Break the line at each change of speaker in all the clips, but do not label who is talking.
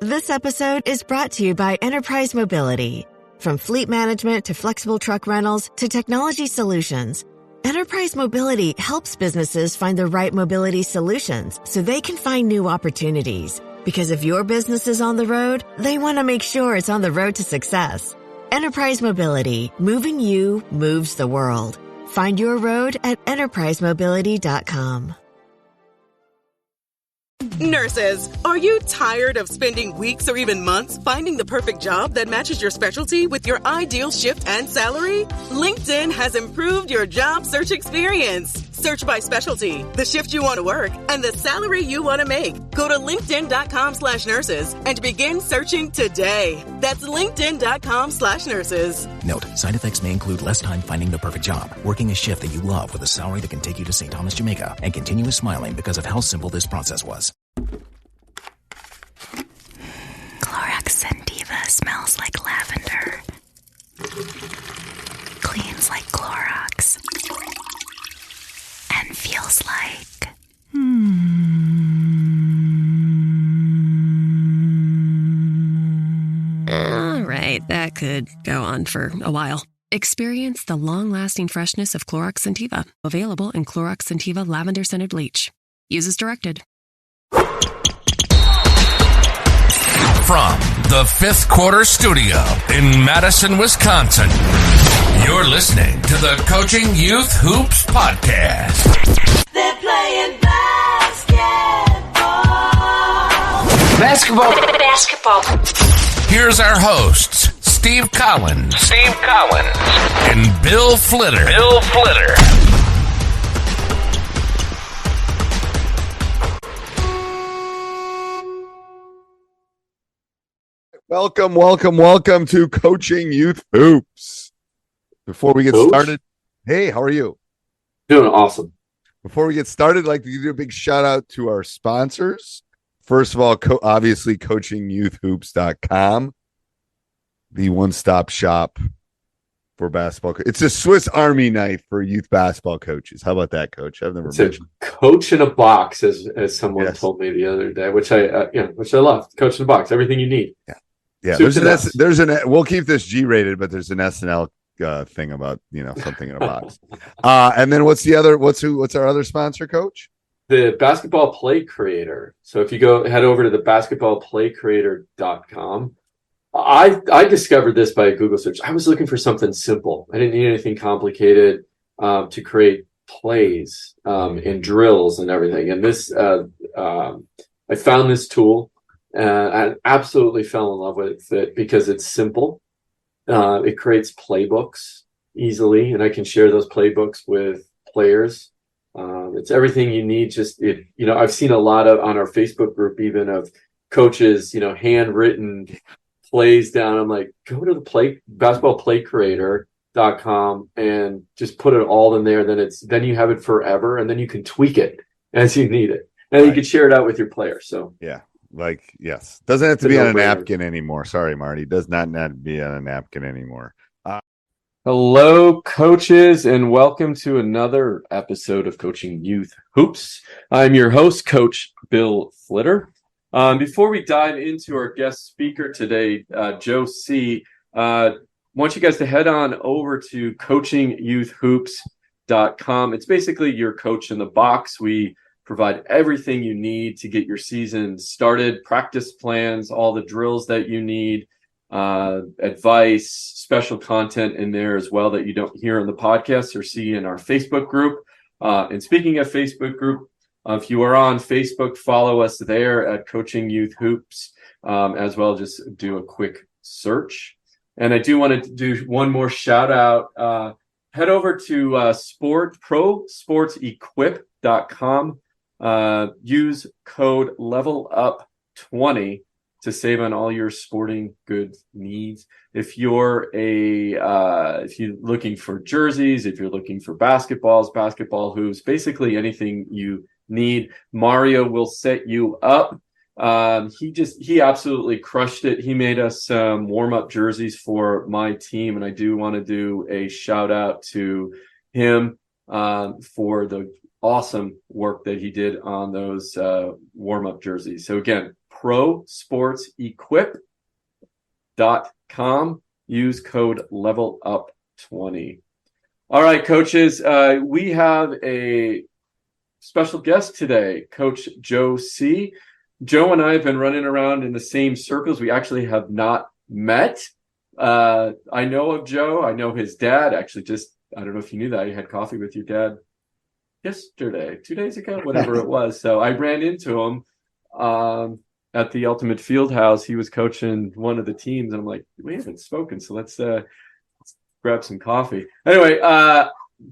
This episode is brought to you by Enterprise Mobility. From fleet management to flexible truck rentals to technology solutions, Enterprise Mobility helps businesses find the right mobility solutions so they can find new opportunities. Because if your business is on the road, they want to make sure it's on the road to success. Enterprise Mobility, moving you moves the world. Find your road at enterprisemobility.com.
Nurses, are you tired of spending weeks or even months finding the perfect job that matches your specialty with your ideal shift and salary? LinkedIn has improved your job search experience. Search by specialty, the shift you want to work, and the salary you want to make. Go to linkedin.com/nurses and begin searching today. That's linkedin.com/nurses.
Note, side effects may include less time finding the perfect job, working a shift that you love with a salary that can take you to St. Thomas, Jamaica, and continuous smiling because of how simple this process was.
Clorox Scentiva smells like lavender. Cleans like Clorox. And feels like...
All right, that could go on for a while. Experience the long-lasting freshness of Clorox Scentiva. Available in Clorox Scentiva Lavender Scented Bleach. Use as directed.
From the Fifth Quarter Studio in Madison, Wisconsin, you're listening to the Coaching Youth Hoops Podcast.
They're playing basketball.
Here's our hosts, Steve Collins, and Bill Flitter.
Welcome to Coaching Youth Hoops. Before we get started, hey, how are you?
Doing awesome.
Before we get started, I'd like to give you a big shout out to our sponsors. First of all, obviously, coachingyouthhoops.com, the one-stop shop for basketball. It's a Swiss Army knife for youth basketball coaches. How about that, Coach? I've never mentioned.
Coach in a box, as someone told me the other day, which I love. Coach in a box, everything you need.
Yeah. We'll keep this G-rated, but there's an SNL thing about something in a box. And then what's our other sponsor, Coach?
The Basketball Play Creator. So if you head over to the basketballplaycreator.com. I discovered this by a Google search. I was looking for something simple. I didn't need anything complicated to create plays and drills and everything. And this I found this tool and I absolutely fell in love with it because it's simple. It creates playbooks easily, and I can share those playbooks with players. It's everything you need. I've seen a lot of on our Facebook group, even of coaches, handwritten plays down. I'm like, go to the basketballplaycreator.com and just put it all in there. Then you have it forever, and then you can tweak it as you need it, and you can share it out with your players. So
yes, doesn't have to be on a napkin anymore. Sorry, Marty, does not be on a napkin anymore.
Hello, coaches, and welcome to another episode of Coaching Youth Hoops. I'm your host, Coach Bill Flitter. Before we dive into our guest speaker today, Joe C., I want you guys to head on over to coachingyouthhoops.com. It's basically your coach in the box. We provide everything you need to get your season started, practice plans, all the drills that you need, advice, special content in there as well that you don't hear on the podcast or see in our Facebook group. And speaking of Facebook group, if you are on Facebook, follow us there at Coaching Youth Hoops, as well. Just do a quick search. And I do want to do one more shout out. Head over to prosportsequip.com. Use code LEVELUP20 to save on all your sporting goods needs. If you're looking for jerseys, if you're looking for basketball hoops, basically anything you need, Mario will set you up. He absolutely crushed it. He made us some warm-up jerseys for my team, and I do want to do a shout out to him for the awesome work that he did on those warm-up jerseys. So again, prosportsequip.com. Use code LevelUp20. All right, coaches, we have a special guest today, Coach Joe C. Joe and I have been running around in the same circles. We actually have not met. I know of Joe. I know his dad. Actually, I don't know if you knew that. You had coffee with your dad yesterday, 2 days ago, whatever it was. So I ran into him at the Ultimate Fieldhouse. He was coaching one of the teams, and I'm like, we haven't spoken, so let's grab some coffee. Anyway,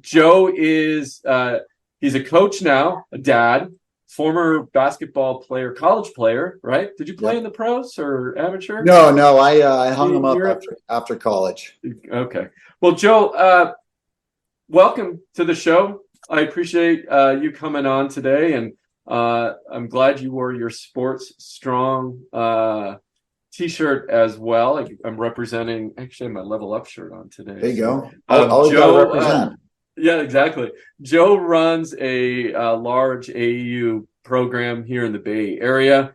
Joe is he's a coach now, a dad, former basketball player, college player, right? Did you play in the pros or amateur?
No, I hung him up after college.
Okay. Well, Joe, welcome to the show. I appreciate you coming on today, and I'm glad you wore your Sports Strong T-shirt as well. I'm representing, actually, my Level Up shirt on today.
There you go. Always got to represent.
Yeah, exactly. Joe runs a large AAU program here in the Bay Area,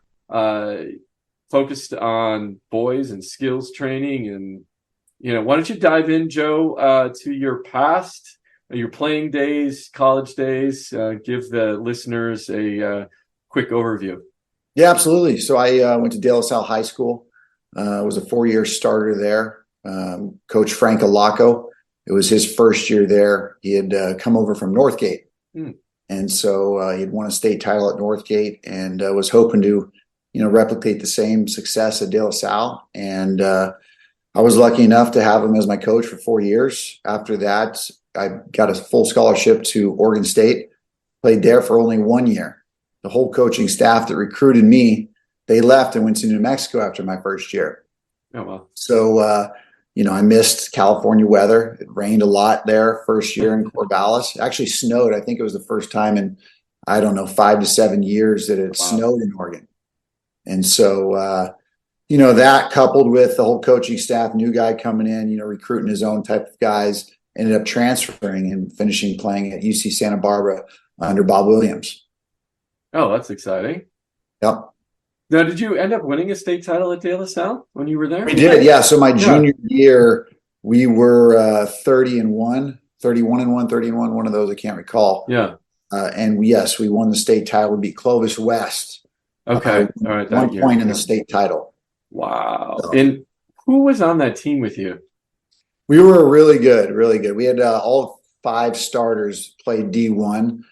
focused on boys and skills training. And, why don't you dive in, Joe, to your past, your playing days, college days, give the listeners a quick overview.
Yeah, absolutely. So I went to De La Salle High School. Was a 4-year starter there. Coach Frank Alaco, it was his first year there. He had come over from Northgate. And so he'd won a state title at Northgate and was hoping to, replicate the same success at De La Salle. And I was lucky enough to have him as my coach for 4 years. After that, I got a full scholarship to Oregon State, played there for only 1 year. The whole coaching staff that recruited me, they left and went to New Mexico after my first year.
Oh, wow.
So, I missed California weather. It rained a lot there first year in Corvallis. It actually snowed. I think it was the first time in, 5 to 7 years that it snowed in Oregon. And so, that coupled with the whole coaching staff, new guy coming in, recruiting his own type of guys, ended up transferring and finishing playing at UC Santa Barbara under Bob Williams.
Oh, that's exciting.
Yep.
Now, did you end up winning a state title at De La Salle when you were there?
We did, yeah. So my junior year, we were 31-1, one of those I can't recall.
Yeah.
And yes, we won the state title. We beat Clovis West.
Okay. All right.
1 point in the state title.
Wow. So, and who was on that team with you?
We were really good, really good. We had all 5 starters play D1.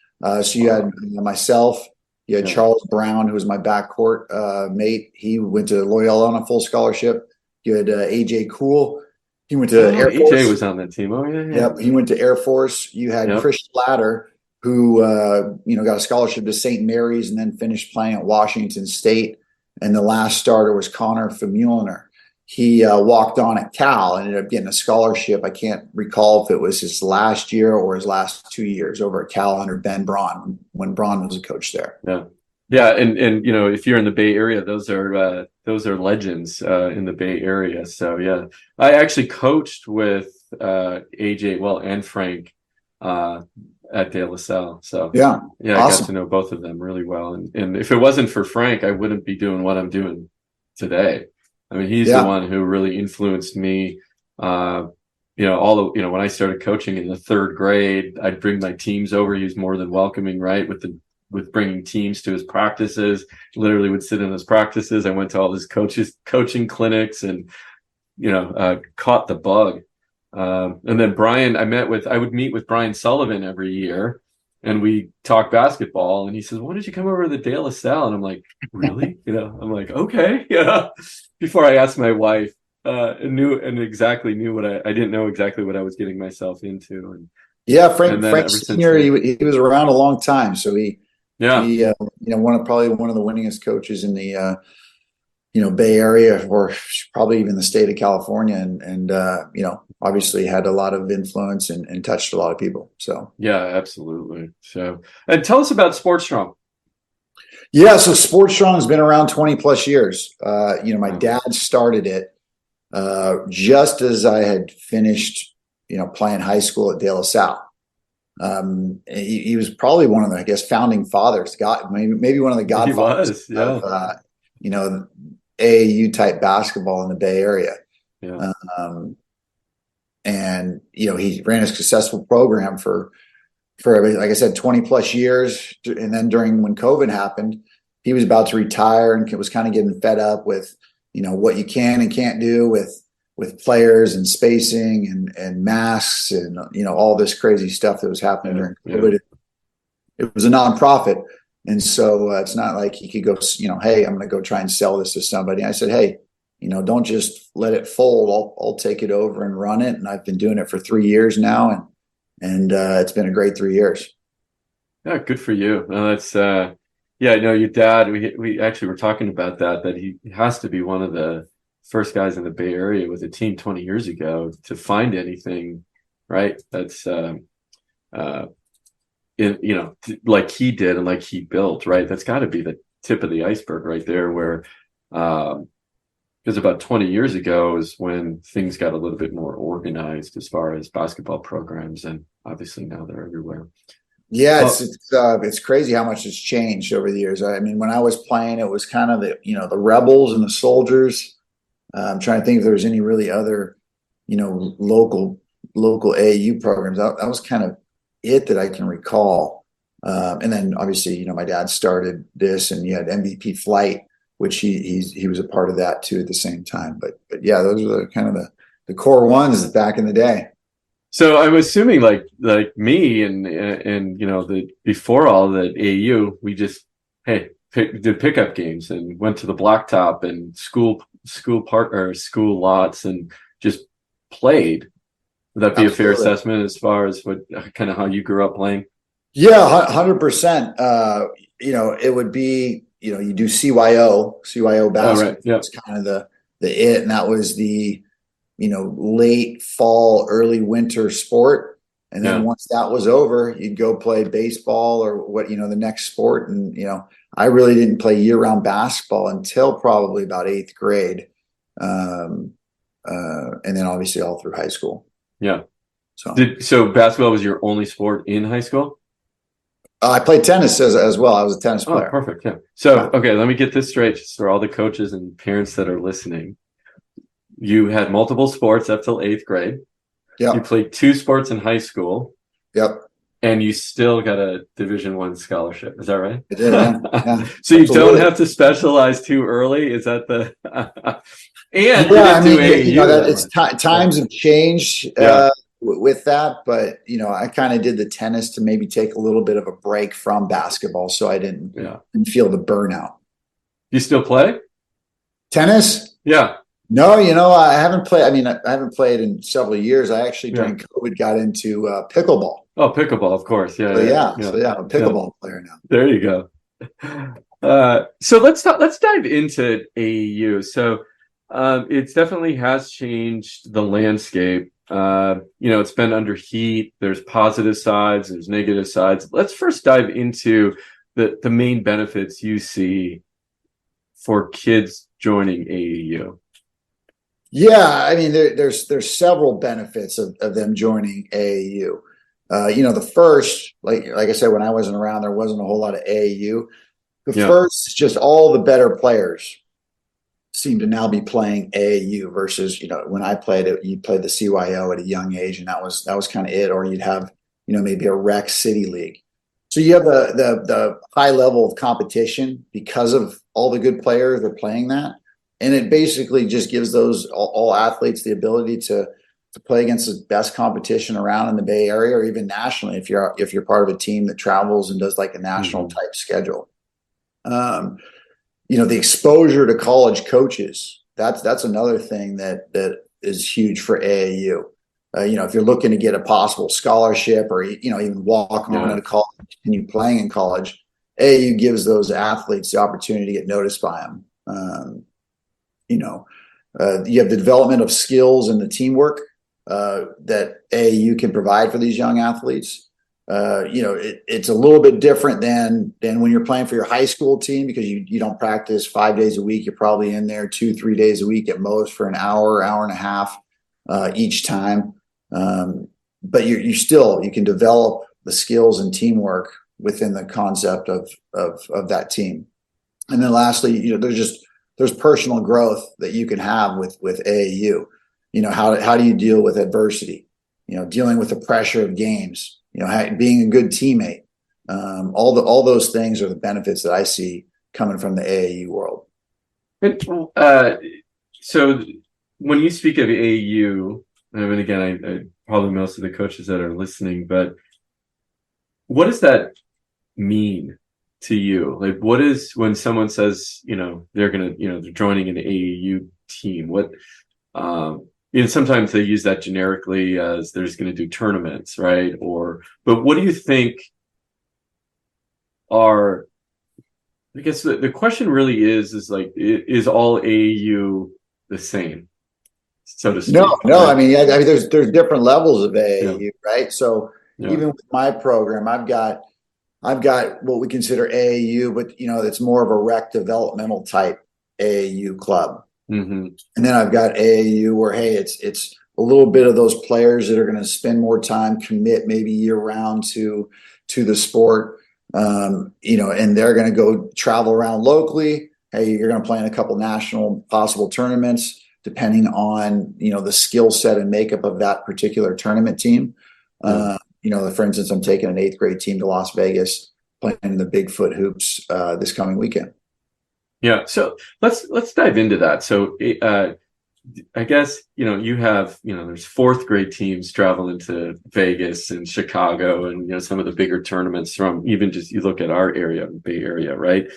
So you had myself. You had Charles Brown, who was my backcourt mate. He went to Loyola on a full scholarship. You had AJ Cool. He went to Air Force.
AJ was on that team. Oh, yeah.
Yep. He went to Air Force. You had Chris Slatter, who, got a scholarship to St. Mary's and then finished playing at Washington State. And the last starter was Connor Famuliner. He walked on at Cal, ended up getting a scholarship. I can't recall if it was his last year or his last 2 years over at Cal under Ben Braun when Braun was a coach there.
Yeah. Yeah. And if you're in the Bay Area, those are legends in the Bay Area. So, yeah, I actually coached with AJ, and Frank at De La Salle. So, yeah, awesome. I got to know both of them really well. And if it wasn't for Frank, I wouldn't be doing what I'm doing today. I mean, he's the one who really influenced me. When I started coaching in the 3rd grade, I'd bring my teams over. He was more than welcoming, right? With bringing teams to his practices, literally would sit in his practices. I went to all his coaching clinics and, caught the bug. And then Brian, I would meet with Brian Sullivan every year. And we talk basketball, and he says, "Why don't you come over to the De La Salle?" And I'm like, "Really?" I'm like, "Okay." Yeah. Before I asked my wife, I didn't know exactly what I was getting myself into. And
Frank Senior, he was around a long time, so he probably one of the winningest coaches in the Bay Area, or probably even the state of California, and obviously had a lot of influence and touched a lot of people. So
yeah, absolutely. So, and tell us about Sports Strong.
Yeah, so Sports Strong has been around 20 plus years. My dad started it just as I had finished, playing high school at De La Salle. He was probably one of the, founding fathers. Maybe one of the godfathers AAU type basketball in the Bay Area.
Yeah.
And he ran a successful program for like I said, 20 plus years. And then when COVID happened, he was about to retire and was kind of getting fed up with, what you can and can't do with players and spacing and masks and, all this crazy stuff that was happening during COVID. Yeah. It was a nonprofit. And so it's not like he could go, hey, I'm going to go try and sell this to somebody. I said, hey, don't just let it fold. I'll take it over and run it. And I've been doing it for 3 years now. And it's been a great 3 years.
Yeah, good for you. No, that's your dad, we actually were talking about that he has to be one of the first guys in the Bay Area with a team 20 years ago to find anything, right? That's like he did and like he built, right? That's got to be the tip of the iceberg right there, where because about 20 years ago is when things got a little bit more organized as far as basketball programs, and obviously now they're everywhere.
Yeah, it's crazy how much has changed over the years. I mean, when I was playing, it was kind of the rebels and the soldiers. I'm trying to think if there was any really other, local AAU programs. That was kind of it that I can recall. And then obviously, my dad started this, and you had MVP Flight, which he was a part of that too at the same time. But yeah, those are kind of the core ones back in the day.
So I'm assuming like me and before all the AAU, we just did pickup games and went to the blacktop and school lots and just played. Would that be Absolutely. A fair assessment as far as what kind of how you grew up playing?
Yeah, 100%. It would be, you do CYO basketball. Oh, right. Yeah. It's kind of the it, and that was the, late fall, early winter sport. And then once that was over, you'd go play baseball or the next sport. And, I really didn't play year round basketball until probably about 8th grade. And then obviously all through high school.
Yeah. So basketball was your only sport in high school?
I played tennis as well. I was a tennis player.
Oh, perfect. Yeah. So, okay, let me get this straight just for all the coaches and parents that are listening. You had multiple sports up till 8th grade.
Yeah.
You played 2 sports in high school.
Yep.
And you still got a Division I scholarship. Is that right?
I did. Yeah.
So you don't have to specialize too early. Is that the?
Times have changed with that, but I kind of did the tennis to maybe take a little bit of a break from basketball, so I didn't feel the burnout.
You still play
tennis?
Yeah.
No, I haven't played. I mean, I haven't played in several years. I actually during COVID got into pickleball.
Oh, pickleball, of course. Yeah.
So I'm a pickleball player now.
There you go. So let's dive into AAU. So it definitely has changed the landscape. It's been under heat. There's positive sides, there's negative sides. Let's first dive into the main benefits you see for kids joining AAU.
Yeah, I mean, there's several benefits of them joining AAU. The first, like I said, when I wasn't around, there wasn't a whole lot of AAU. The first is just all the better players seem to now be playing AAU versus, when I played it, you played the CYO at a young age, and that was kind of it. Or you'd have, maybe a rec city league. So you have the high level of competition because of all the good players that are playing that. And it basically just gives those all athletes the ability to play against the best competition around in the Bay Area or even nationally if you're part of a team that travels and does like a national type schedule. The exposure to college coaches, that's another thing that is huge for AAU. If you're looking to get a possible scholarship or even walk on into college, continue playing in college, AAU gives those athletes the opportunity to get noticed by them. You have the development of skills and the teamwork that AAU can provide for these young athletes. It's a little bit different than when you're playing for your high school team because you don't practice 5 days a week. You're probably in there 2-3 days a week at most for an hour and a half each time. But you can develop the skills and teamwork within the concept of that team. And then lastly, there's just there's personal growth that you can have with AAU. You know, how do you deal with adversity? You know, dealing with the pressure of games. You know, being a good teammate. All those things are the benefits that I see coming from the AAU world.
And, so when you speak of AAU, I mean, again, I probably most of the coaches that are listening, but what does that mean to you? Like, what is when someone says, you know, they're joining an AAU team? What, sometimes they use that generically as they're just going to do tournaments, right? But what do you think are, I guess the question really is like, is all AAU the same, so to speak?
No. Right? I mean, there's different levels of AAU, right? So even with my program, I've got what we consider AAU, but you know, it's more of a rec developmental type AAU club. Mm-hmm. And then I've got AAU where, hey, it's a little bit of those players that are going to spend more time, commit maybe year round to the sport. You know, and they're going to go travel around locally. Hey, you're going to play in a couple national possible tournaments, depending on, you know, the skill set and makeup of that particular tournament team. You know, for instance, I'm taking an 8th grade team to Las Vegas, playing in the Bigfoot hoops this coming weekend. Yeah.
So let's dive into that. So I guess, you know, you have, you know, there's 4th grade teams traveling to Vegas and Chicago and, you know, some of the bigger tournaments from even just, you look at our area, Bay Area, right?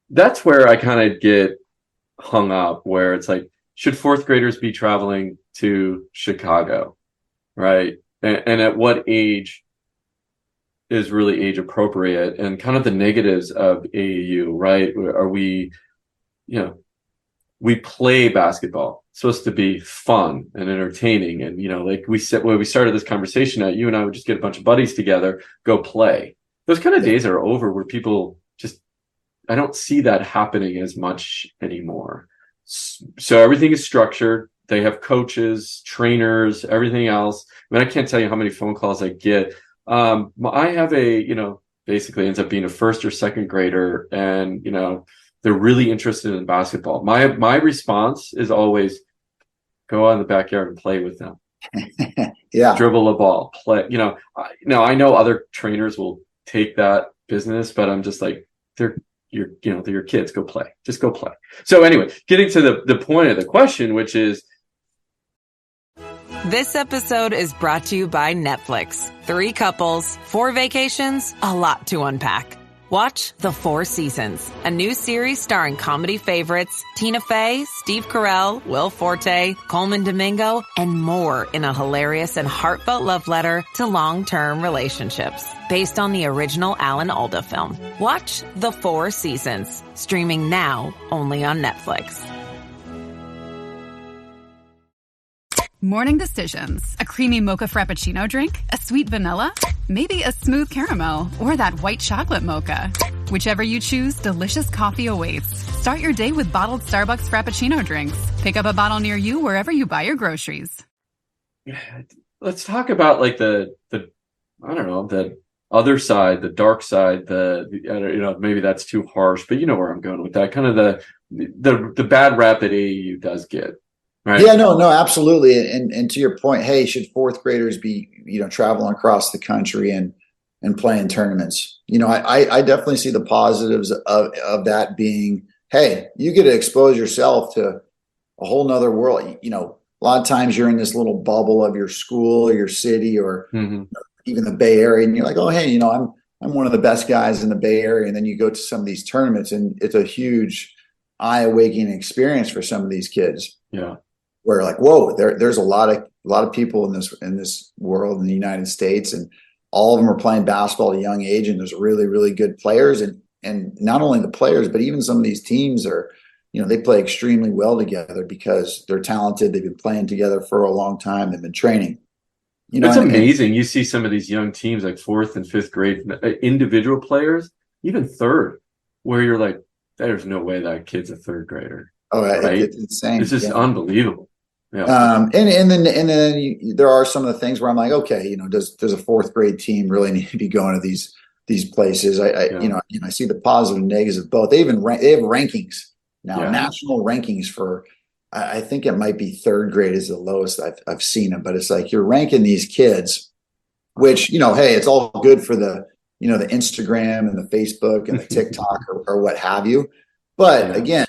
That's where I kind of get hung up, where it's like, should 4th graders be traveling to Chicago, right? And at what age is really age appropriate, and kind of the negatives of AAU, right? Are we, you know, we play basketball. It's supposed to be fun and entertaining. And, you know, like we said, when we started this conversation, you and I would just get a bunch of buddies together, go play. Those kind of days are over, where people just, I don't see that happening as much anymore. So everything is structured. They have coaches, trainers, everything else. I mean, I can't tell you how many phone calls I get. I have you know, basically ends up being a 1st or 2nd grader, and, you know, they're really interested in basketball. My response is always, go out in the backyard and play with them.
Yeah.
Dribble a ball, play. You know, I know other trainers will take that business, but I'm just like, they're your kids. Go play. Just go play. So anyway, getting to the point of the question, which is,
this episode is brought to you by Netflix. 3 couples, 4 vacations, a lot to unpack. Watch The 4 Seasons, a new series starring comedy favorites Tina Fey, Steve Carell, Will Forte, Coleman Domingo, and more in a hilarious and heartfelt love letter to long-term relationships. Based on the original Alan Alda film. Watch The 4 Seasons, streaming now only on Netflix.
Morning decisions. A creamy mocha frappuccino drink? A sweet vanilla? Maybe a smooth caramel? Or that white chocolate mocha? Whichever you choose, delicious coffee awaits. Start your day with bottled Starbucks Frappuccino drinks. Pick up a bottle near you wherever you buy your groceries.
Let's talk about like the I don't know, the other side, the dark side, you know, maybe that's too harsh, but you know where I'm going with that. Kind of the bad rap that AAU does get. Right.
Yeah, no, absolutely. And to your point, hey, should 4th graders be, you know, traveling across the country and playing tournaments? You know, I definitely see the positives of that being, hey, you get to expose yourself to a whole nother world. You know, a lot of times you're in this little bubble of your school or your city or even the Bay Area, and you're like, oh, hey, you know, I'm one of the best guys in the Bay Area. And then you go to some of these tournaments, and it's a huge eye-awakening experience for some of these kids.
Yeah.
Where like, whoa, there's a lot of people in this world in the United States, and all of them are playing basketball at a young age, and there's really, really good players, and not only the players, but even some of these teams are, you know, they play extremely well together because they're talented. They've been playing together for a long time. They've been training. You know,
it's amazing. You see some of these young teams like 4th and 5th grade individual players, even 3rd, where you're like, there's no way that kid's a 3rd grader.
Oh, right? It's insane.
It's just unbelievable.
Yeah. And then there are some of the things where I'm like, okay, you know, does a 4th grade team really need to be going to these places? You know, I see the positive and negatives of both. They have rankings Now, national rankings for, I think it might be third grade is the lowest I've seen them, but it's like you're ranking these kids, which, hey, it's all good for the, the Instagram and the Facebook and the TikTok or what have you. But again,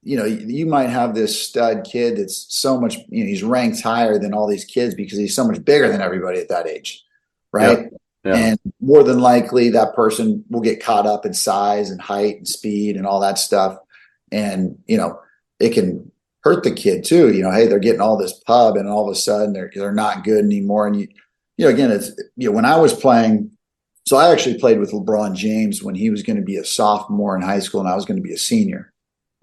you might have this stud kid that's so much, he's ranked higher than all these kids because he's so much bigger than everybody at that age. Right. Yeah. And more than likely that person will get caught up in size and height and speed and all that stuff. And, it can hurt the kid too. Hey, they're getting all this pub and all of a sudden they're not good anymore. And again, it's, when I was playing, so I actually played with LeBron James when he was going to be a sophomore in high school and I was going to be a senior.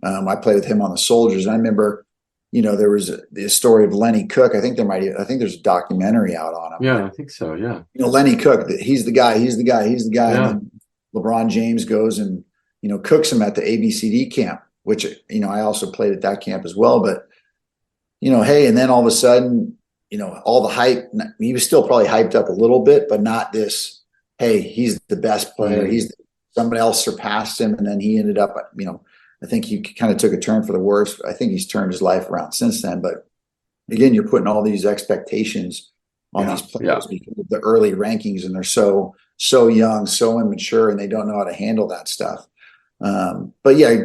I played with him on the Soldiers. And I remember, there was the story of Lenny Cook. I think there's a documentary out on him.
Yeah, I think so. Yeah.
Lenny Cook, he's the guy. Yeah. And then LeBron James goes and, cooks him at the ABCD camp, which, I also played at that camp as well. But, hey, and then all of a sudden, all the hype, he was still probably hyped up a little bit, but not this, hey, he's the best player. Somebody else surpassed him. And then he ended up, I think he kind of took a turn for the worse. I think he's turned his life around since then. But again, you're putting all these expectations on these players because of the early rankings, and they're so young, so immature, and they don't know how to handle that stuff. But yeah,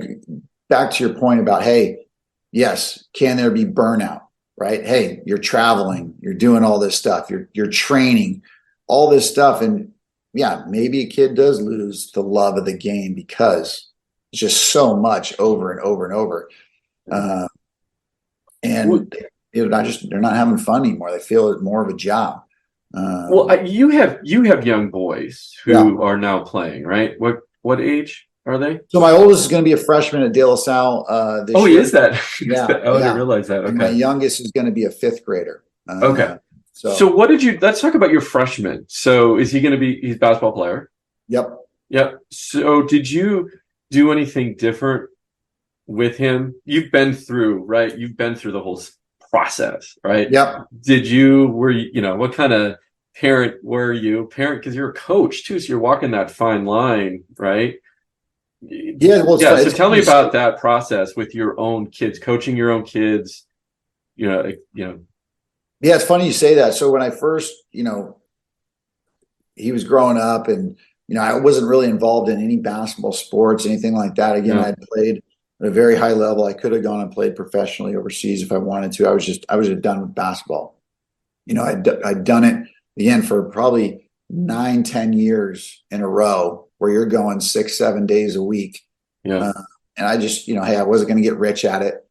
back to your point about, hey, yes, can there be burnout, right? Hey, you're traveling, you're doing all this stuff, you're training, all this stuff. And yeah, maybe a kid does lose the love of the game because it's just so much over and over and over. And they're not having fun anymore. They feel it's more of a job.
You have young boys who are now playing, right? What age are they?
So my oldest is going to be a freshman at De La Salle this year.
He is that?
Yeah.
I didn't realize that. Okay.
And my youngest is going to be a fifth grader.
Okay. So let's talk about your freshman. So is he going to he's a basketball player?
Yep.
So did you do anything different with him? You've been through the whole process, right?
Yep.
What kind of parent were you? Because you're a coach too, so you're walking that fine line, right?
Yeah. Well,
so tell me about that process with your own kids, coaching your own kids. Yeah,
it's funny you say that. So when I first, he was growing up, and I wasn't really involved in any basketball sports, anything like that. Again, I had played at a very high level. I could have gone and played professionally overseas if I wanted to. I was just done with basketball. I'd done it again for probably 9-10 years in a row, where you're going 6-7 days a week.
Yeah.
And I just, hey, I wasn't going to get rich at it.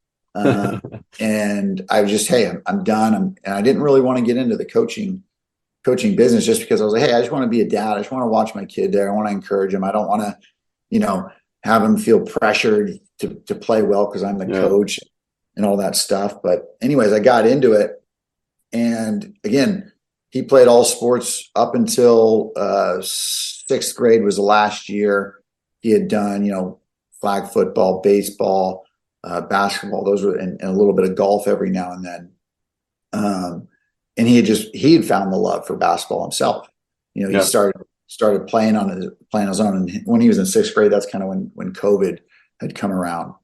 And I was just, hey, I'm done. And I didn't really want to get into the coaching business, just because I was like, hey, I just want to be a dad. I just want to watch my kid there. I want to encourage him. I don't want to, have him feel pressured to play well because I'm the coach and all that stuff. But anyways, I got into it. And again, he played all sports up until sixth grade was the last year. He had done, flag football, baseball, basketball. Those were, and a little bit of golf every now and then. And he had found the love for basketball himself. He started playing on his own. And when he was in sixth grade, that's kind of when COVID had come around.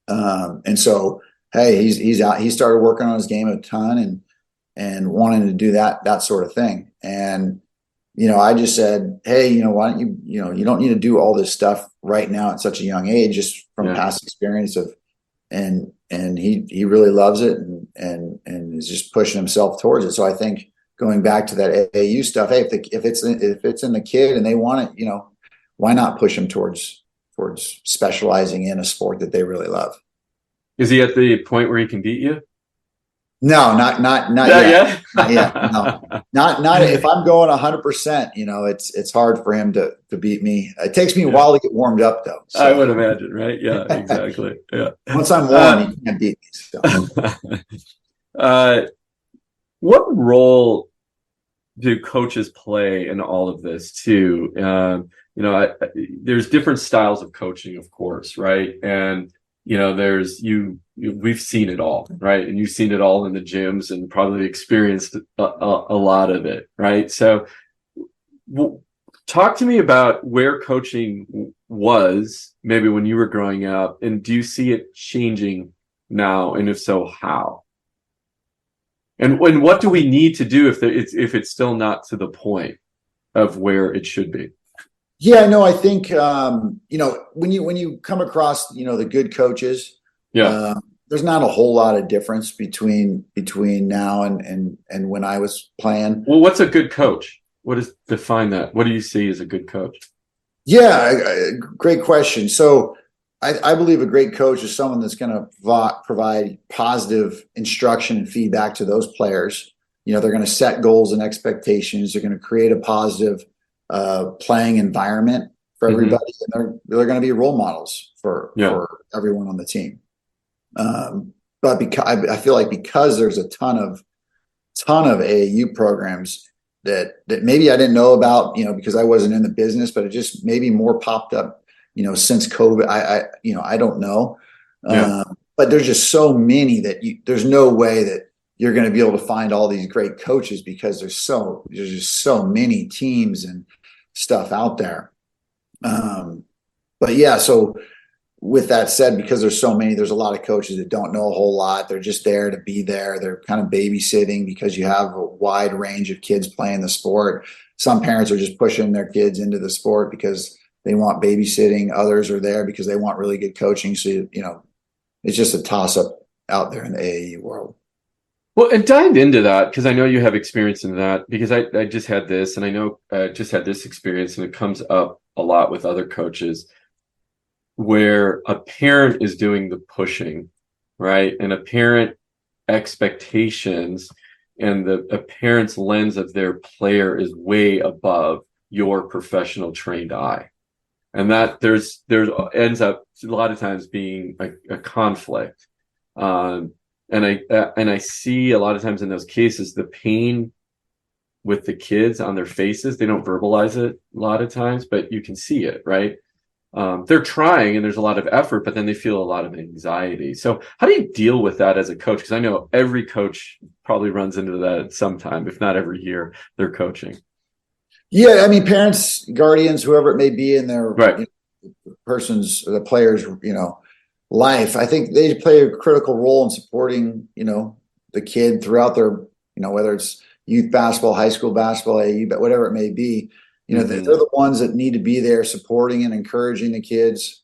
And so, hey, he's out. He started working on his game a ton and wanting to do that sort of thing. And I just said, hey, why don't you don't need to do all this stuff right now at such a young age, just from past experience and he really loves it and is just pushing himself towards it. So I think going back to that AAU stuff, hey, if it's in the kid and they want it, why not push them towards specializing in a sport that they really love?
Is he at the point where he can beat you?
No, not yet. Not yet. No, not if I'm going 100%. It's hard for him to beat me. It takes me a while to get warmed up, though. So.
I would imagine, right? Yeah, exactly. Yeah.
Once I'm warm, you can't beat me. So.
What role do coaches play in all of this too? There's different styles of coaching, of course, right? And we've seen it all, right? And you've seen it all in the gyms and probably experienced a lot of it, right? So Talk to me about where coaching was maybe when you were growing up, and do you see it changing now? And if so, how? And what do we need to do if it's still not to the point of where it should be?
Yeah, no, I think when you come across the good coaches, there's not a whole lot of difference between now and when I was playing.
Well, what's a good coach? What is define that? What do you see as a good coach?
Yeah, great question. So I believe a great coach is someone that's going to provide positive instruction and feedback to those players. They're going to set goals and expectations. They're going to create a positive playing environment for everybody, and they're going to be role models for everyone on the team. But because I feel like because there's a ton of AAU programs that maybe I didn't know about, because I wasn't in the business, but it just maybe more popped up, since COVID. I don't know. But there's just so many that there's no way that you're going to be able to find all these great coaches because there's just so many teams and stuff out there. But yeah, so with that said, because there's so many, there's a lot of coaches that don't know a whole lot. They're just there to be there. They're kind of babysitting because you have a wide range of kids playing the sport. Some parents are just pushing their kids into the sport because they want babysitting. Others are there because they want really good coaching. So, it's just a toss up out there in the AAU world.
Well, and dive into that, because I know you have experience in that, because I just had this, and I know I just had this experience, and it comes up a lot with other coaches, where a parent is doing the pushing, right? And a parent expectations and a parent's lens of their player is way above your professional trained eye. And that there's ends up a lot of times being a conflict. And I see a lot of times in those cases, the pain with the kids on their faces. They don't verbalize it a lot of times, but you can see it, right? They're trying and there's a lot of effort, but then they feel a lot of anxiety. So how do you deal with that as a coach? Because I know every coach probably runs into that at some time, if not every year they're coaching.
Yeah, I mean, parents, guardians, whoever it may be in their person's or the player's, life, I think they play a critical role in supporting, the kid throughout their, whether it's youth basketball, high school basketball, AAU, but whatever it may be. They're the ones that need to be there supporting and encouraging the kids.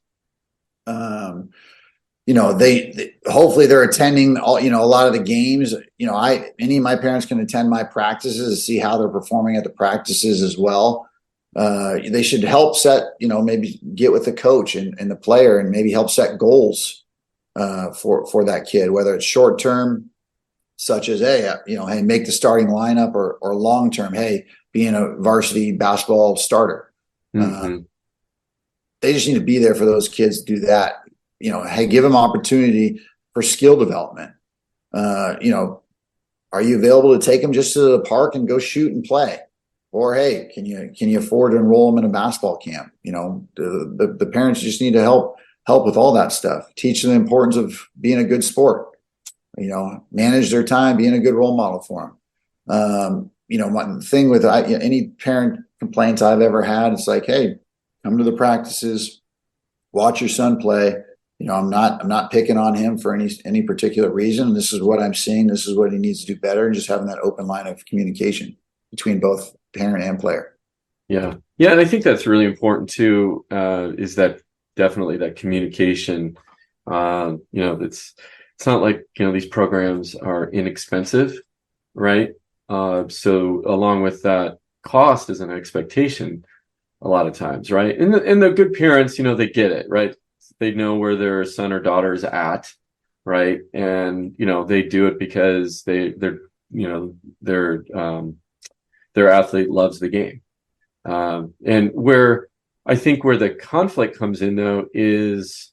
They hopefully they're attending all, a lot of the games. Any of my parents can attend my practices to see how they're performing at the practices as well. They should help set, maybe get with the coach and the player and maybe help set goals for that kid, whether it's short term, such as, hey, make the starting lineup, or long term, hey, being a varsity basketball starter. They just need to be there for those kids to do that. Hey, give them opportunity for skill development. Are you available to take them just to the park and go shoot and play? Or, hey, can you afford to enroll them in a basketball camp? The parents just need to help with all that stuff. Teach them the importance of being a good sport. Manage their time, being a good role model for them. One thing with any parent complaints I've ever had, it's like, hey, come to the practices, watch your son play. I'm not picking on him for any particular reason. This is what I'm seeing. This is what he needs to do better. And just having that open line of communication between both parent and player. Yeah.
Yeah. And I think that's really important too, is that definitely that communication. It's not like, these programs are inexpensive, right? So along with that, cost is an expectation a lot of times, right? And the good parents, they get it, right? They know where their son or daughter is at, right? And, they do it because their athlete loves the game. And where the conflict comes in though is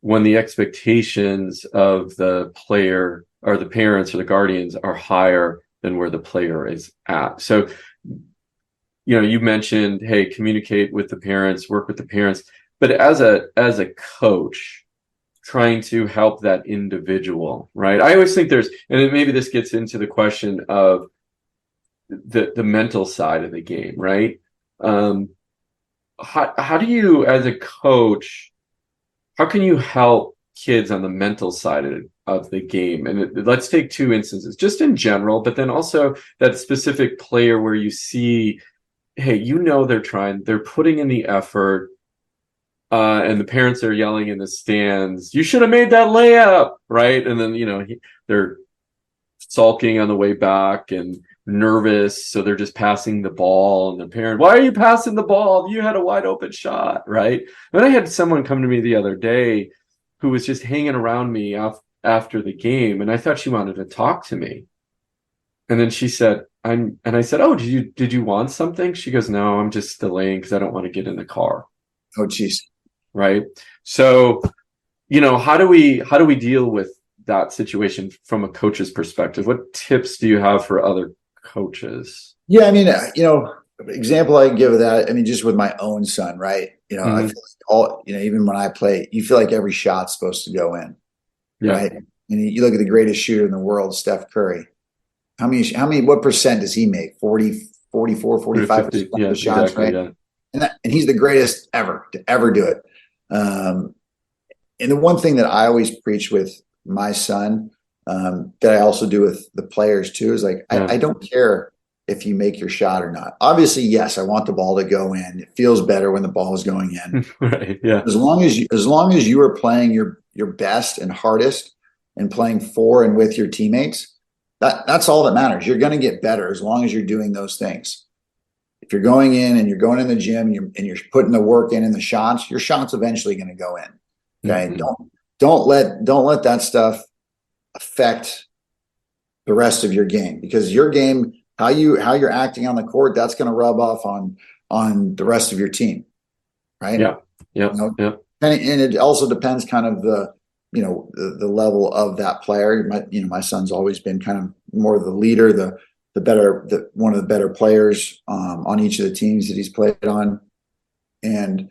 when the expectations of the player or the parents or the guardians are higher than where the player is at. So, you mentioned, hey, communicate with the parents, work with the parents, but as a coach, trying to help that individual, right? I always think maybe this gets into the question of the mental side of the game, right? How do you, as a coach, how can you help kids on the mental side of the game? And let's take two instances, just in general, but then also that specific player where you see, hey, they're putting in the effort, and the parents are yelling in the stands, you should have made that layup, right? And then, they're sulking on the way back and nervous, so they're just passing the ball, and the parent, why are you passing the ball? You had a wide open shot, right? And I had someone come to me the other day who was just hanging around me after the game, and I thought she wanted to talk to me. And then she said, and I said, oh, did you want something? She goes, no, I'm just delaying because I don't want to get in the car.
Oh, geez.
Right. So, how do we deal with that situation from a coach's perspective? What tips do you have for other coaches?
Yeah, I mean, example I can give of that, I mean, just with my own son, right? I feel like even when I play, you feel like every shot's supposed to go in, right? And you look at the greatest shooter in the world, Steph Curry. What percent does he make? 40, 44, 45% of the shots, exactly, right? Yeah. And he's the greatest ever to ever do it. And the one thing that I always preach with my son, that I also do with the players too, is like, I don't care if you make your shot or not. Obviously, yes, I want the ball to go in. It feels better when the ball is going in.
Right. Yeah.
As long as you are playing your best and hardest and playing for and with your teammates, that's all that matters. You're going to get better as long as you're doing those things. If you're going in and you're going in the gym and you're putting the work in the shots, your shot's eventually going to go in. Okay. Mm-hmm. Don't let that stuff affect the rest of your game, because your game, how you're acting on the court, that's going to rub off on the rest of your team. Right.
Yeah. Yeah.
And it also depends kind of the level of that player. My son's always been kind of more the leader, one of the better players on each of the teams that he's played on. And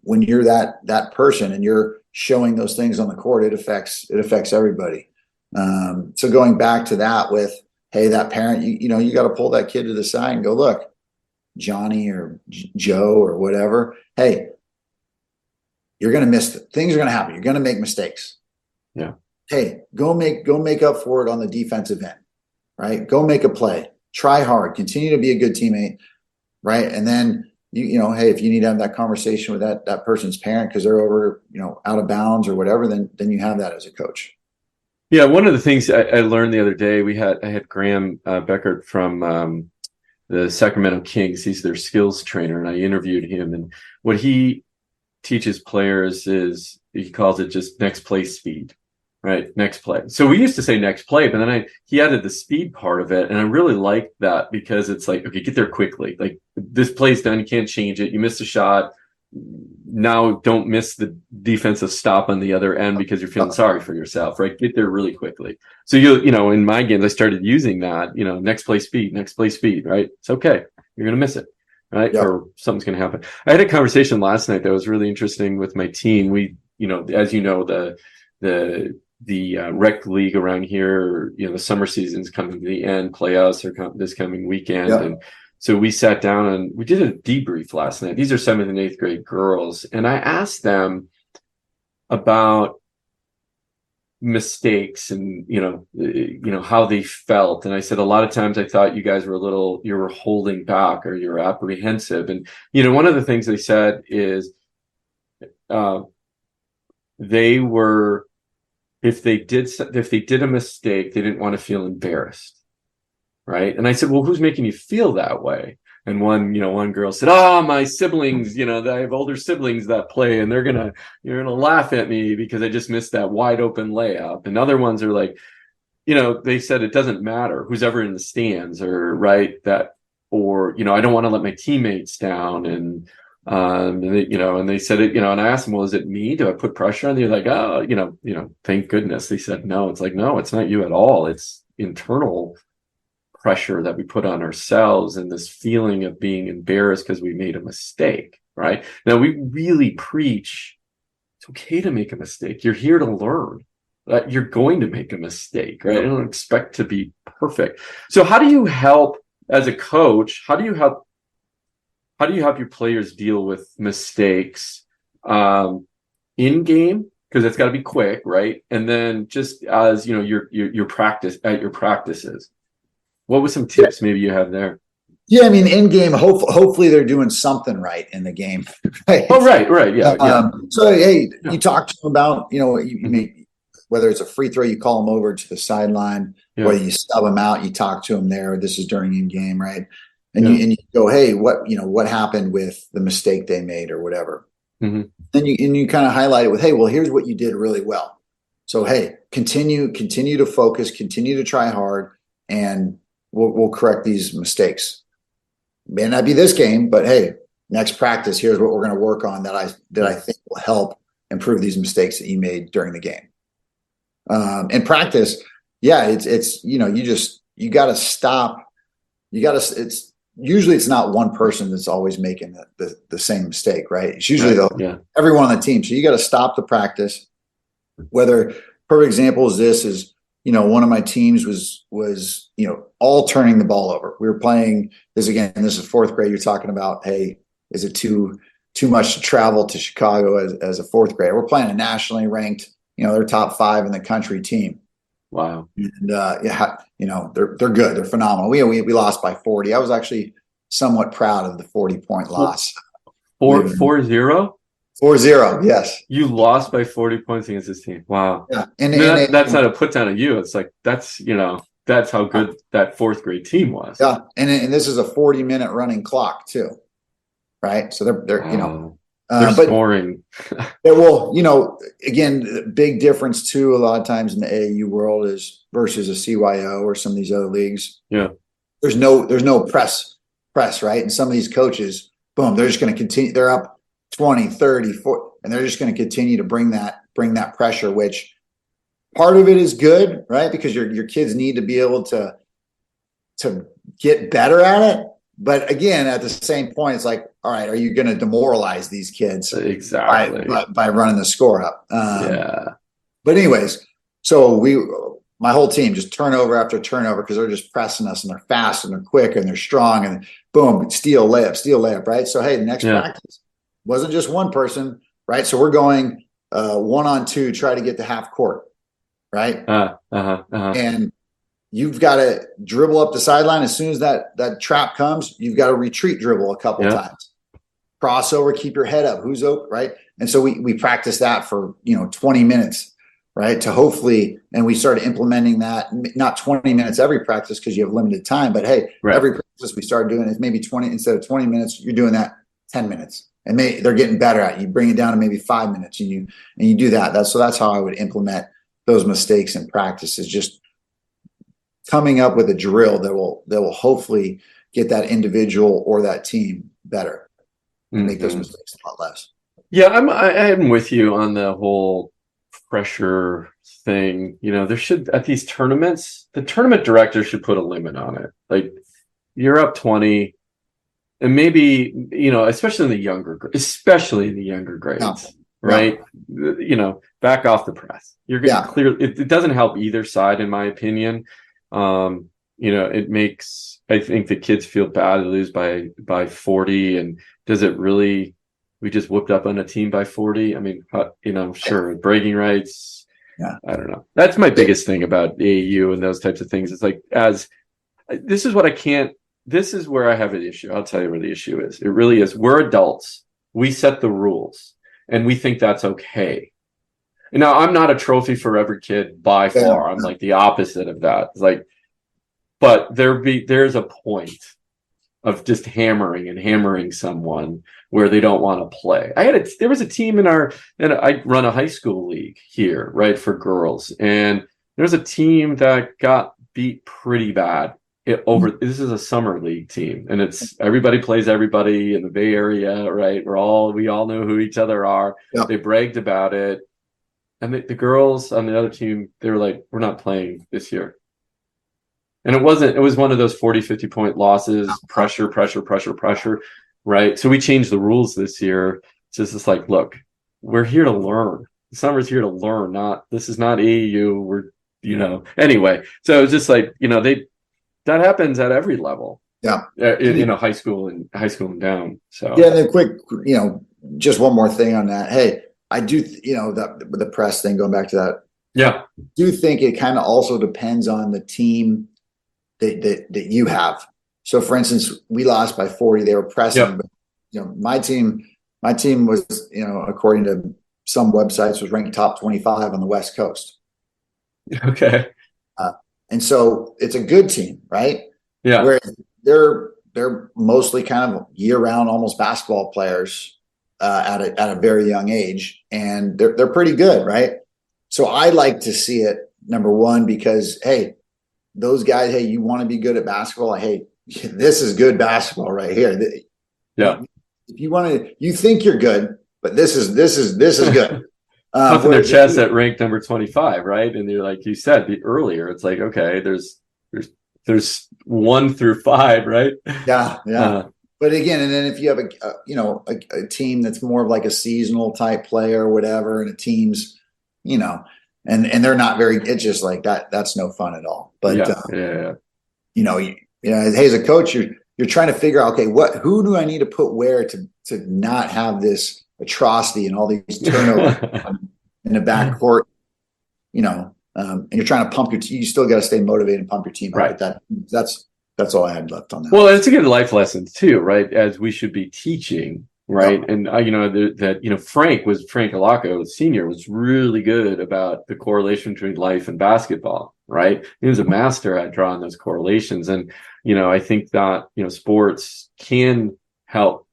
when you're that person and you're showing those things on the court, it affects everybody. So going back to that with, hey, that parent, you got to pull that kid to the side and go, look, Johnny or Joe or whatever, hey, you're going to miss it. Things are going to happen. You're going to make mistakes.
Yeah.
Hey, go make up for it on the defensive end, right? Go make a play. Try hard. Continue to be a good teammate, right? And then hey, if you need to have that conversation with that person's parent because they're over, out of bounds or whatever, then you have that as a coach.
Yeah, one of the things I learned the other day, I had Graham Beckert from the Sacramento Kings. He's their skills trainer, and I interviewed him. And what he teaches players is, he calls it just next play speed, right? Next play. So we used to say next play, but then he added the speed part of it, and I really liked that because it's like, okay, get there quickly. Like, this play's done, you can't change it. You missed a shot. Now don't miss the defensive stop on the other end because you're feeling sorry for yourself, right? Get there really quickly. So in my games, I started using that, next play speed, right? It's okay. You're going to miss it, right? Yep. Or something's going to happen. I had a conversation last night that was really interesting with my team. We, as the rec league around here, the summer season's coming to the end, playoffs are this coming weekend. Yep. And so we sat down and we did a debrief last night. These are 7th and 8th grade girls. And I asked them about mistakes and, how they felt. And I said, a lot of times I thought you guys were you were holding back or you're apprehensive. And, one of the things they said is, they were, if they did a mistake, they didn't want to feel embarrassed. Right. And I said, well, who's making you feel that way? And one girl said, my siblings, I have older siblings that play and you're going to laugh at me because I just missed that wide open layup. And other ones are like, they said it doesn't matter who's ever in the stands or right that, or, I don't want to let my teammates down. And they said it, and I asked them, well, is it me? Do I put pressure on you? Like, thank goodness. They said, no, it's like, no, it's not you at all. It's internal pressure that we put on ourselves and this feeling of being embarrassed because we made a mistake, right? Now, we really preach it's okay to make a mistake. You're here to learn. You're going to make a mistake, right? I don't expect to be perfect. So how do you help as a coach? How do how do you help your players deal with mistakes in game? Because it's got to be quick, right? And then just as you know, your practice at your practices. What were some tips maybe you have there?
Yeah, I mean, in game, hopefully they're doing something right in the game. Right?
Oh, right, yeah.
So hey, you talk to them about, you know, whether it's a free throw, you call them over to the sideline, whether you sub them out, you talk to them there. This is during in game, right? And you go, hey, what happened with the mistake they made or whatever. Then you kind of highlight it with, hey, well, here's what you did really well. So hey, continue to focus, continue to try hard, and we'll correct these mistakes. May not be this game, but hey, next practice, here's what we're going to work on that I think will help improve these mistakes that you made during the game. In practice, it's you got to stop. Usually it's not one person that's always making the same mistake, right? It's usually everyone on the team. So you got to stop the practice. Whether perfect example is this is, one of my teams was all turning the ball over. We were playing this again. This is fourth grade. You're talking about, hey, is it too much to travel to Chicago as a fourth grader? We're playing a nationally ranked, they're top 5 in the country team.
Wow.
And they're good. They're phenomenal. We lost by 40. I was actually somewhat proud of the 40-point loss.
4-0?
4-0, yes.
You lost by 40 points against this team. Wow.
Yeah.
That's not a put down on you. It's like that's how good that fourth grade team was.
Yeah. And this is a 40-minute running clock too. Right. So they're
they're scoring.
Again, the big difference too, a lot of times in the AAU world is versus a CYO or some of these other leagues.
Yeah.
There's no press, right? And some of these coaches, boom, they're just going to continue. They're up 20, 30, 40, and they're just going to continue to bring that pressure, which part of it is good, right? Because your kids need to be able to get better at it. But again, at the same point, it's like, all right, are you going to demoralize these kids
exactly
by running the score up? But anyways, so my whole team just turnover after turnover because they're just pressing us and they're fast and they're quick and they're strong and boom, steal layup, right? So hey, the next practice wasn't just one person, right? So we're going 1-on-2, try to get to half court, right? And you've got to dribble up the sideline. As soon as that trap comes, you've got to retreat dribble a couple times. Crossover, keep your head up. Who's open, right? And so we practice that for 20 minutes, right? To hopefully, and we started implementing that, not 20 minutes every practice because you have limited time, but hey, every practice we started doing is maybe 20 instead of 20 minutes. You're doing that 10 minutes, and they're getting better at it. You bring it down to maybe 5 minutes, and you do that. That's how I would implement those mistakes in practice. Is just coming up with a drill that will hopefully get that individual or that team better and make those mistakes a lot less.
Yeah, I'm with you on the whole pressure thing. There should, at these tournaments, the tournament director should put a limit on it. Like, you're up 20, and maybe, especially in the younger grades, right? Back off the press. You're getting clear. It doesn't help either side, in my opinion. It makes, I think, the kids feel bad to lose by 40. And does it really, we just whooped up on a team by 40? I mean, sure, bragging rights.
Yeah.
I don't know. That's my biggest thing about AAU and those types of things. It's like, this is where I have an issue. I'll tell you where the issue is. It really is. We're adults. We set the rules and we think that's okay. Now, I'm not a trophy for every kid by far. I'm like the opposite of that. It's like, but there's a point of just hammering someone where they don't want to play. There was a team and I run a high school league here, right, for girls, and there's a team that got beat pretty bad this is a summer league team, and it's everybody plays everybody in the Bay Area, right? We all know who each other are. Yep. They bragged about it. And the girls on the other team, they were like, we're not playing this year. And it was one of those 40, 50 point losses, pressure, right? So we changed the rules this year. It's just like, look, we're here to learn. The summer's here to learn, this is not AAU. Anyway. So it's just like, that happens at every level. high school and down. So
yeah, and then quick, just one more thing on that. Hey, I do, the press thing, going back to that.
Yeah,
I do think it kind of also depends on the team that you have. So, for instance, we lost by 40. They were pressing, but my team was, according to some websites, was ranked top 25 on the West Coast.
Okay.
And so it's a good team, right?
Yeah.
Where they're mostly kind of year-round, almost basketball players at a very young age, and they're pretty good, right? So I like to see it, number one, because hey, those guys, hey, you want to be good at basketball? Hey, this is good basketball right here.
Yeah.
If you want to, you think you're good, but this is good.
Puffing their chest at ranked number 25, right? And they're like you said earlier, it's like, okay, there's 1 through 5, right?
Yeah. But again, and then if you have a team that's more of like a seasonal type player or whatever, and a team's, and they're not very, it's just like that. That's no fun at all. But hey, as a coach, you're trying to figure out, okay, who do I need to put where to not have this atrocity and all these turnovers in the backcourt, and you're trying to pump your team. You still got to stay motivated and pump your team.
Right.
That's all I had left on that.
Well, it's a good life lesson too, right? As we should be teaching, right? Yep. And Frank Alaco Sr. was really good about the correlation between life and basketball, right? He was a master at drawing those correlations, and I think that sports can help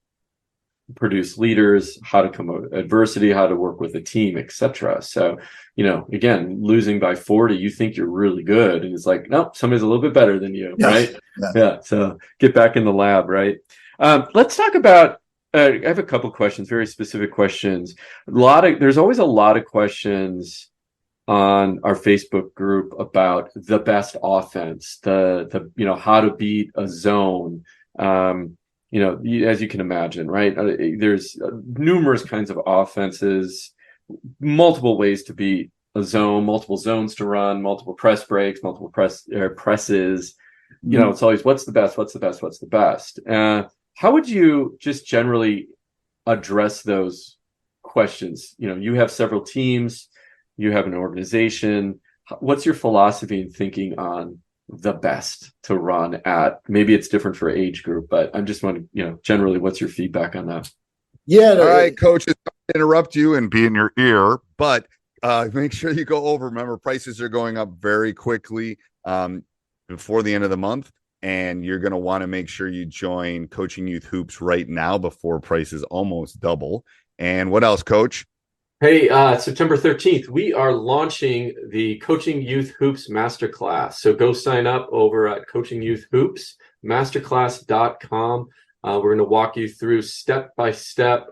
produce leaders, how to come out of adversity, how to work with a team, etc. So, again, losing by 40, you think you're really good, and it's like, no, somebody's a little bit better than you, right? Yeah. So get back in the lab, right? Let's talk about. I have a couple questions, very specific questions. There's always a lot of questions on our Facebook group about the best offense, the how to beat a zone. As you can imagine, right? There's numerous kinds of offenses, multiple ways to beat a zone, multiple zones to run, multiple press breaks, multiple presses. It's always what's the best. How would you just generally address those questions? You have several teams, you have an organization. What's your philosophy and thinking on the best to run at? Maybe it's different for age group, but I'm just wondering, generally, what's your feedback on that?
Yeah. All right, coach, interrupt you and be in your ear, but make sure you go over. Remember, prices are going up very quickly before the end of the month, and you're going to want to make sure you join Coaching Youth Hoops right now before prices almost double. And what else, Coach?
Hey, September 13th, we are launching the Coaching Youth Hoops Masterclass. So go sign up over at Coaching Youth Hoops, masterclass.com. We're going to walk you through step-by-step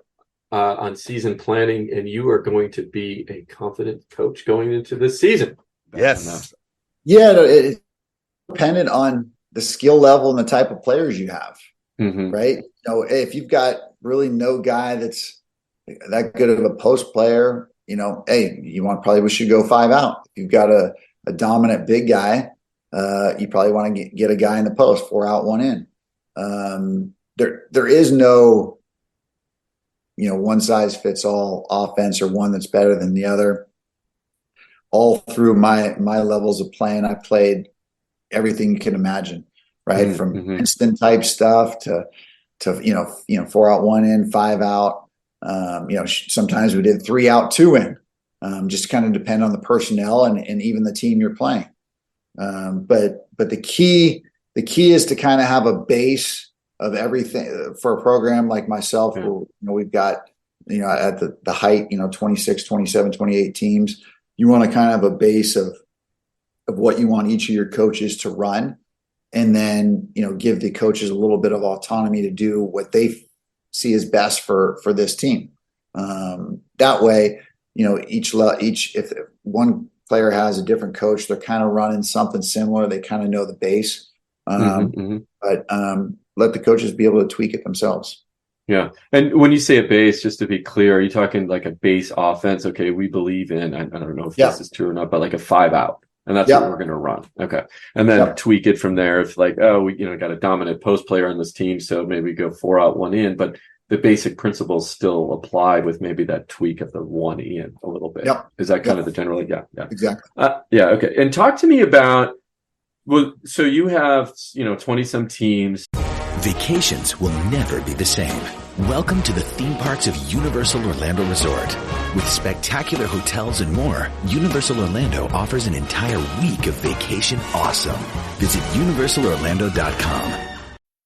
on season planning, and you are going to be a confident coach going into this season.
Yes.
Yeah, it's dependent on the skill level and the type of players you have, right? If you've got really no guy that's that good of a post player, hey, we should go 5 out. If you've got a dominant big guy, you probably want to get a guy in the post, 4 out, 1 in. There is no, one size fits all offense or one that's better than the other. All through my levels of playing, I played everything you can imagine, right? From instant type stuff to 4 out, 1 in, 5 out. Sometimes we did 3 out, 2 in, just kind of depend on the personnel and even the team you're playing. But the key is to kind of have a base of everything for a program like myself, where, we've got, at the height, 26, 27, 28 teams. You want to kind of have a base of what you want each of your coaches to run, and then, give the coaches a little bit of autonomy to do what they see as best for this team. That way, if one player has a different coach, they're kind of running something similar. They kind of know the base, but let the coaches be able to tweak it themselves.
Yeah. And when you say a base, just to be clear, are you talking like a base offense? Okay, we believe in, I don't know if this is true or not, but like a 5 out. and that's what we're going to run. Okay. And then tweak it from there. If like, oh, we, got a dominant post player on this team, so maybe we go 4 out, 1 in, but the basic principles still apply with maybe that tweak of the 1 in a little bit. Is that kind of the general? Yeah.
Exactly.
Okay. And talk to me about, well, so you have, 20 some teams.
Vacations will never be the same. Welcome to the theme parks of Universal Orlando Resort. With spectacular hotels and more, Universal Orlando offers an entire week of vacation awesome. Visit universalorlando.com.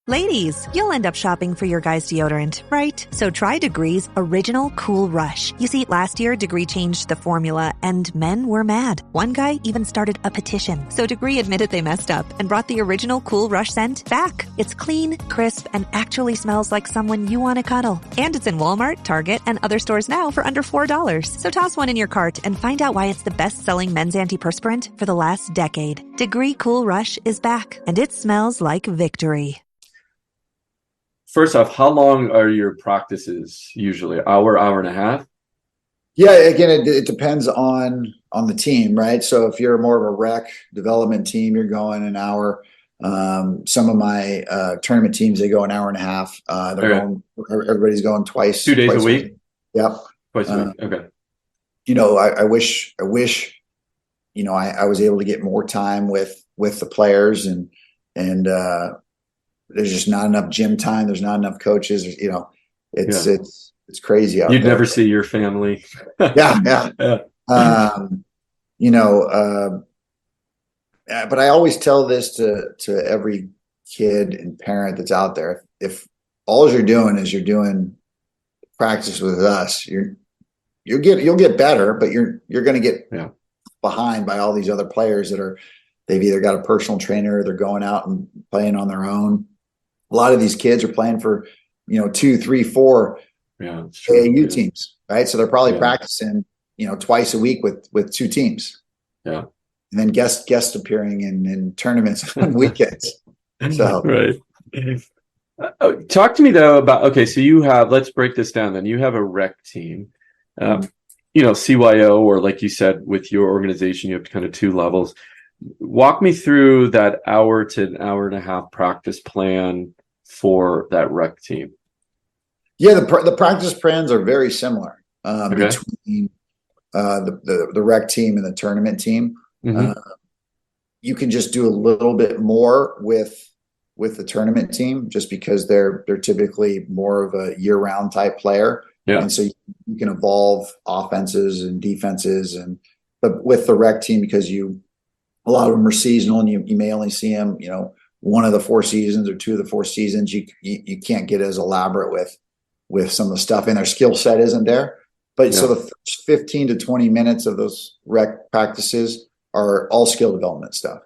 Ladies, you'll end up shopping for your guy's deodorant, right? So try Degree's Original Cool Rush. You see, last year, Degree changed the formula, and men were mad. One guy even started a petition. So Degree admitted they messed up and brought the Original Cool Rush scent back. It's clean, crisp, and actually smells like someone you want to cuddle. And it's in Walmart, Target, and other stores now for under $4. So toss one in your cart and find out why it's the best-selling men's antiperspirant for the last decade. Degree Cool Rush is back, and it smells like victory.
First off, how long are your practices usually? Hour and a half?
Yeah, again, it depends on the team, right? So if you're more of a rec development team, you're going an hour. Some of my tournament teams, they go an hour and a half. Everybody's going twice.
2 days a week?
Yep.
Twice a week. Okay.
I wish, I was able to get more time with the players and there's just not enough gym time. There's not enough coaches. It's crazy out there.
You'd never see your family.
Yeah. But I always tell this to every kid and parent that's out there. If all you're doing is you're doing practice with us, you'll get better, but you're going to get behind by all these other players they've either got a personal trainer or they're going out and playing on their own. A lot of these kids are playing for, 2, 3, 4 AAU teams, right? So they're probably practicing, twice a week with 2 teams.
Yeah.
And then guest appearing in tournaments on weekends. So
right. Talk to me though about, so you have, let's break this down then. You have a rec team, CYO, or like you said, with your organization, you have kind of 2 levels. Walk me through that hour to an hour and a half practice plan for that rec team.
Yeah, the practice plans are very similar between the rec team and the tournament team.
Mm-hmm.
You can just do a little bit more with the tournament team just because they're typically more of a year-round type player.
Yeah.
And so you can evolve offenses and defenses, but with the rec team, because a lot of them are seasonal and you may only see them, 1 of the 4 seasons or 2 of the 4 seasons, you can't get as elaborate with some of the stuff, and their skill set isn't there. But so the first 15 to 20 minutes of those rec practices are all skill development stuff.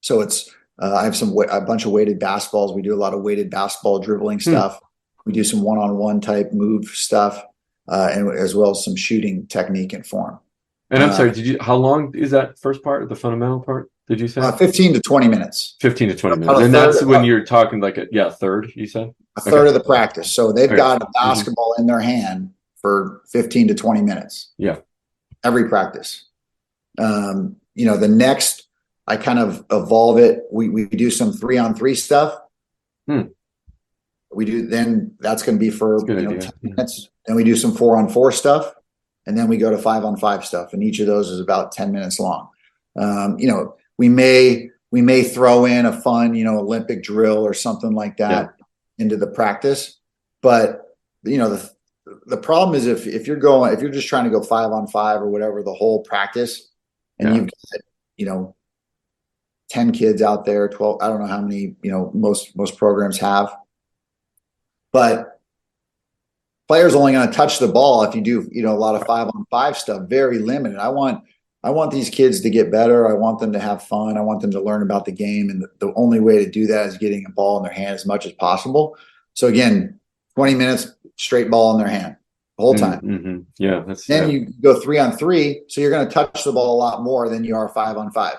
So it's, I have a bunch of weighted basketballs. We do a lot of weighted basketball dribbling stuff. We do some one-on-one type move stuff, and as well as some shooting technique and form.
And I'm sorry, how long is that first part, the fundamental part, did you say?
15 to 20 minutes.
15 to 20 minutes. And that's when you're talking like a third, you said?
A third of the practice. So they've got a basketball in their hand for 15 to 20 minutes.
Yeah.
Every practice. The next, I kind of evolve it. We do some 3-on-3 stuff. We do, then that's going to be for 10 minutes. Then we do some 4-on-4 stuff. And then we go to 5-on-5 stuff. And each of those is about 10 minutes long. We may throw in a fun, Olympic drill or something like that into the practice. But, the problem is if you're just trying to go 5-on-5 or whatever, the whole practice, and you've got, 10 kids out there, 12, I don't know how many, most programs have, but players only going to touch the ball if you do, a lot of 5-on-5 stuff, very limited. I want these kids to get better. I want them to have fun. I want them to learn about the game. And the only way to do that is getting a ball in their hand as much as possible. So again, 20 minutes, straight ball in their hand the whole time.
Mm-hmm. Yeah.
Then you go 3-on-3. So you're going to touch the ball a lot more than you are 5-on-5.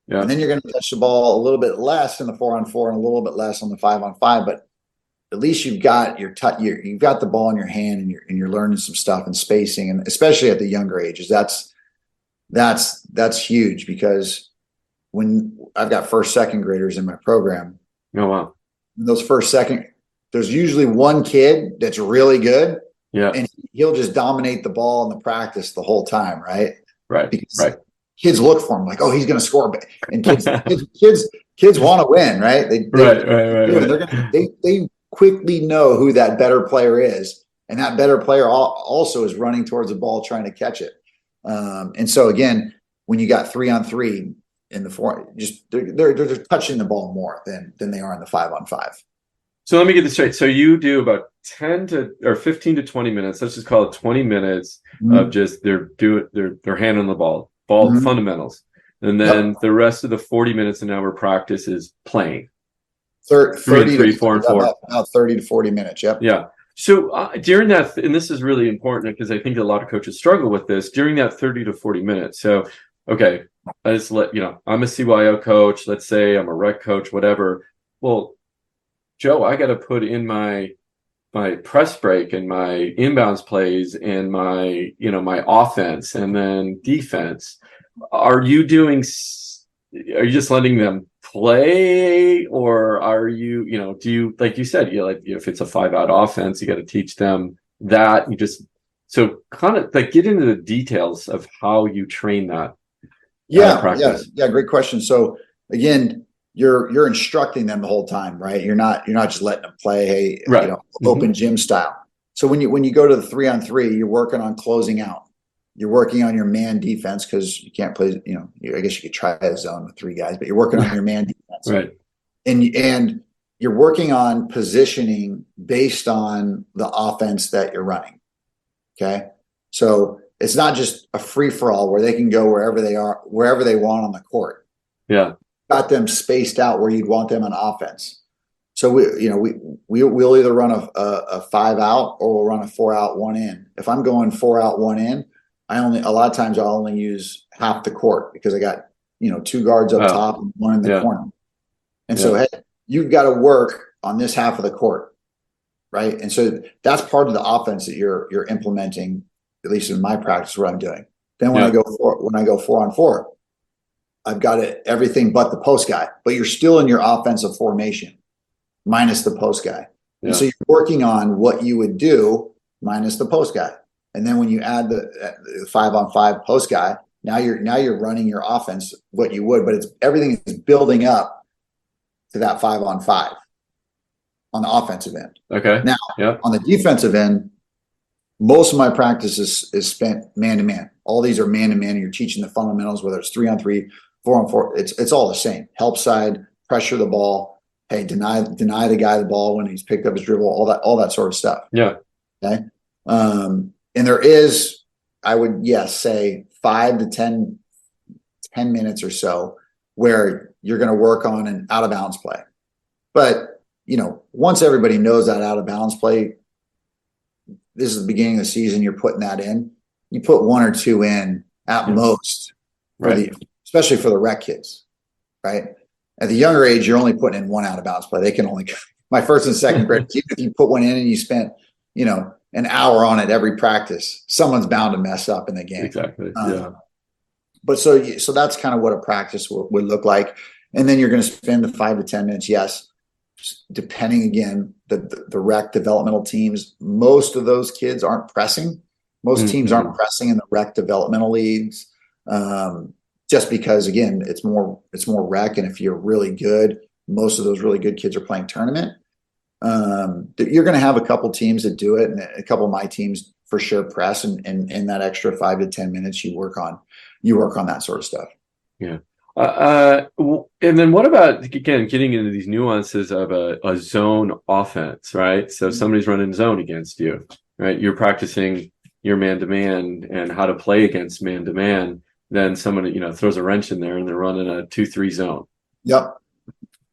Yeah.
And then you're going to touch the ball a little bit less in the 4-on-4 and a little bit less on the 5-on-5. But at least you've got you've got the ball in your hand and you're learning some stuff and spacing, and especially at the younger ages, that's that's huge, because when I've got first, second graders in my program,
oh wow,
those first, second, there's usually one kid that's really good, and he'll just dominate the ball in the practice the whole time, right? Because kids look for him like, oh, he's going to score, and kids want to win, right? They quickly know who that better player is, and that better player also is running towards the ball trying to catch it. And so again, when you got 3-on-3 in the 4, just they're touching the ball more than they are in the 5-on-5.
So let me get this straight. So you do about 15 to 20 minutes. Let's just call it 20 minutes of just they're handling the ball fundamentals, and then the rest of the 40 minutes an hour practice is playing.
30
to 4 and 4.
About 30 to 40 minutes. Yep.
Yeah. So during that, and this is really important because I think a lot of coaches struggle with this during that 30 to 40 minutes. So, okay, I just I'm a CYO coach. Let's say I'm a rec coach, whatever. Well, Joe, I got to put in my press break and my inbounds plays and my offense and then defense. Are you just letting them play, or are you, do you, like you said, if it's a 5-out offense, you got to teach them that. So kind of like get into the details of how you train that. Practice.
Yeah. Great question. So again, you're instructing them the whole time, right? You're not just letting them play, open gym style. So when you go to the 3-on-3, you're working on closing out. You're working on your man defense, because you can't play, I guess you could try a zone with 3 guys, but you're working on your man defense.
Right.
And you're working on positioning based on the offense that you're running. Okay. So it's not just a free for all where they can go wherever they want on the court.
Yeah.
Got them spaced out where you'd want them on offense. So we'll either run a 5-out or we'll run a 4-out, 1-in. If I'm going 4-out, 1-in, a lot of times I'll only use half the court, because I got 2 guards up top and 1 in the corner. And so, hey, you've got to work on this half of the court, right? And so that's part of the offense that you're implementing, at least in my practice, what I'm doing. Then when I go 4-on-4, I've got everything but the post guy, but you're still in your offensive formation minus the post guy. Yeah. And so you're working on what you would do minus the post guy. And then when you add the 5-on-5 post guy, now you're running your offense what you would, but everything is building up to that 5-on-5 on the offensive end.
Okay.
Now on the defensive end, most of my practice is spent man-to-man. All these are man-to-man, and you're teaching the fundamentals, whether it's 3-on-3, 4-on-4. It's all the same. Help side, pressure the ball. Hey, deny the guy the ball when he's picked up his dribble. All that sort of stuff.
Yeah.
Okay. And there is, I would say 5 to 10 minutes or so where you're going to work on an out of bounds play. But once everybody knows that out of bounds play, this is the beginning of the season, you're putting that in. You put 1 or 2 in at most, especially for the rec kids, right? At the younger age, you're only putting in 1 out of bounds play. They can only, my first and second grade, even if you put 1 in and you spent, an hour on it every practice, someone's bound to mess up in the game.
Exactly.
But so that's kind of what a practice would look like. And then you're going to spend the 5 to 10 minutes. Yes. Depending again, the rec developmental teams, most of those kids aren't pressing. Most teams aren't pressing in the rec developmental leagues, just because again, it's more rec. And if you're really good, most of those really good kids are playing tournament. You're going to have a couple teams that do it, and a couple of my teams for sure press, and in that extra 5 to 10 minutes, you work on that sort of stuff.
Yeah. And then what about, again, getting into these nuances of a zone offense, right? So somebody's running zone against you, right? You're practicing your man-to-man and how to play against man-to-man. Then someone, throws a wrench in there and they're running a 2-3 zone.
Yep.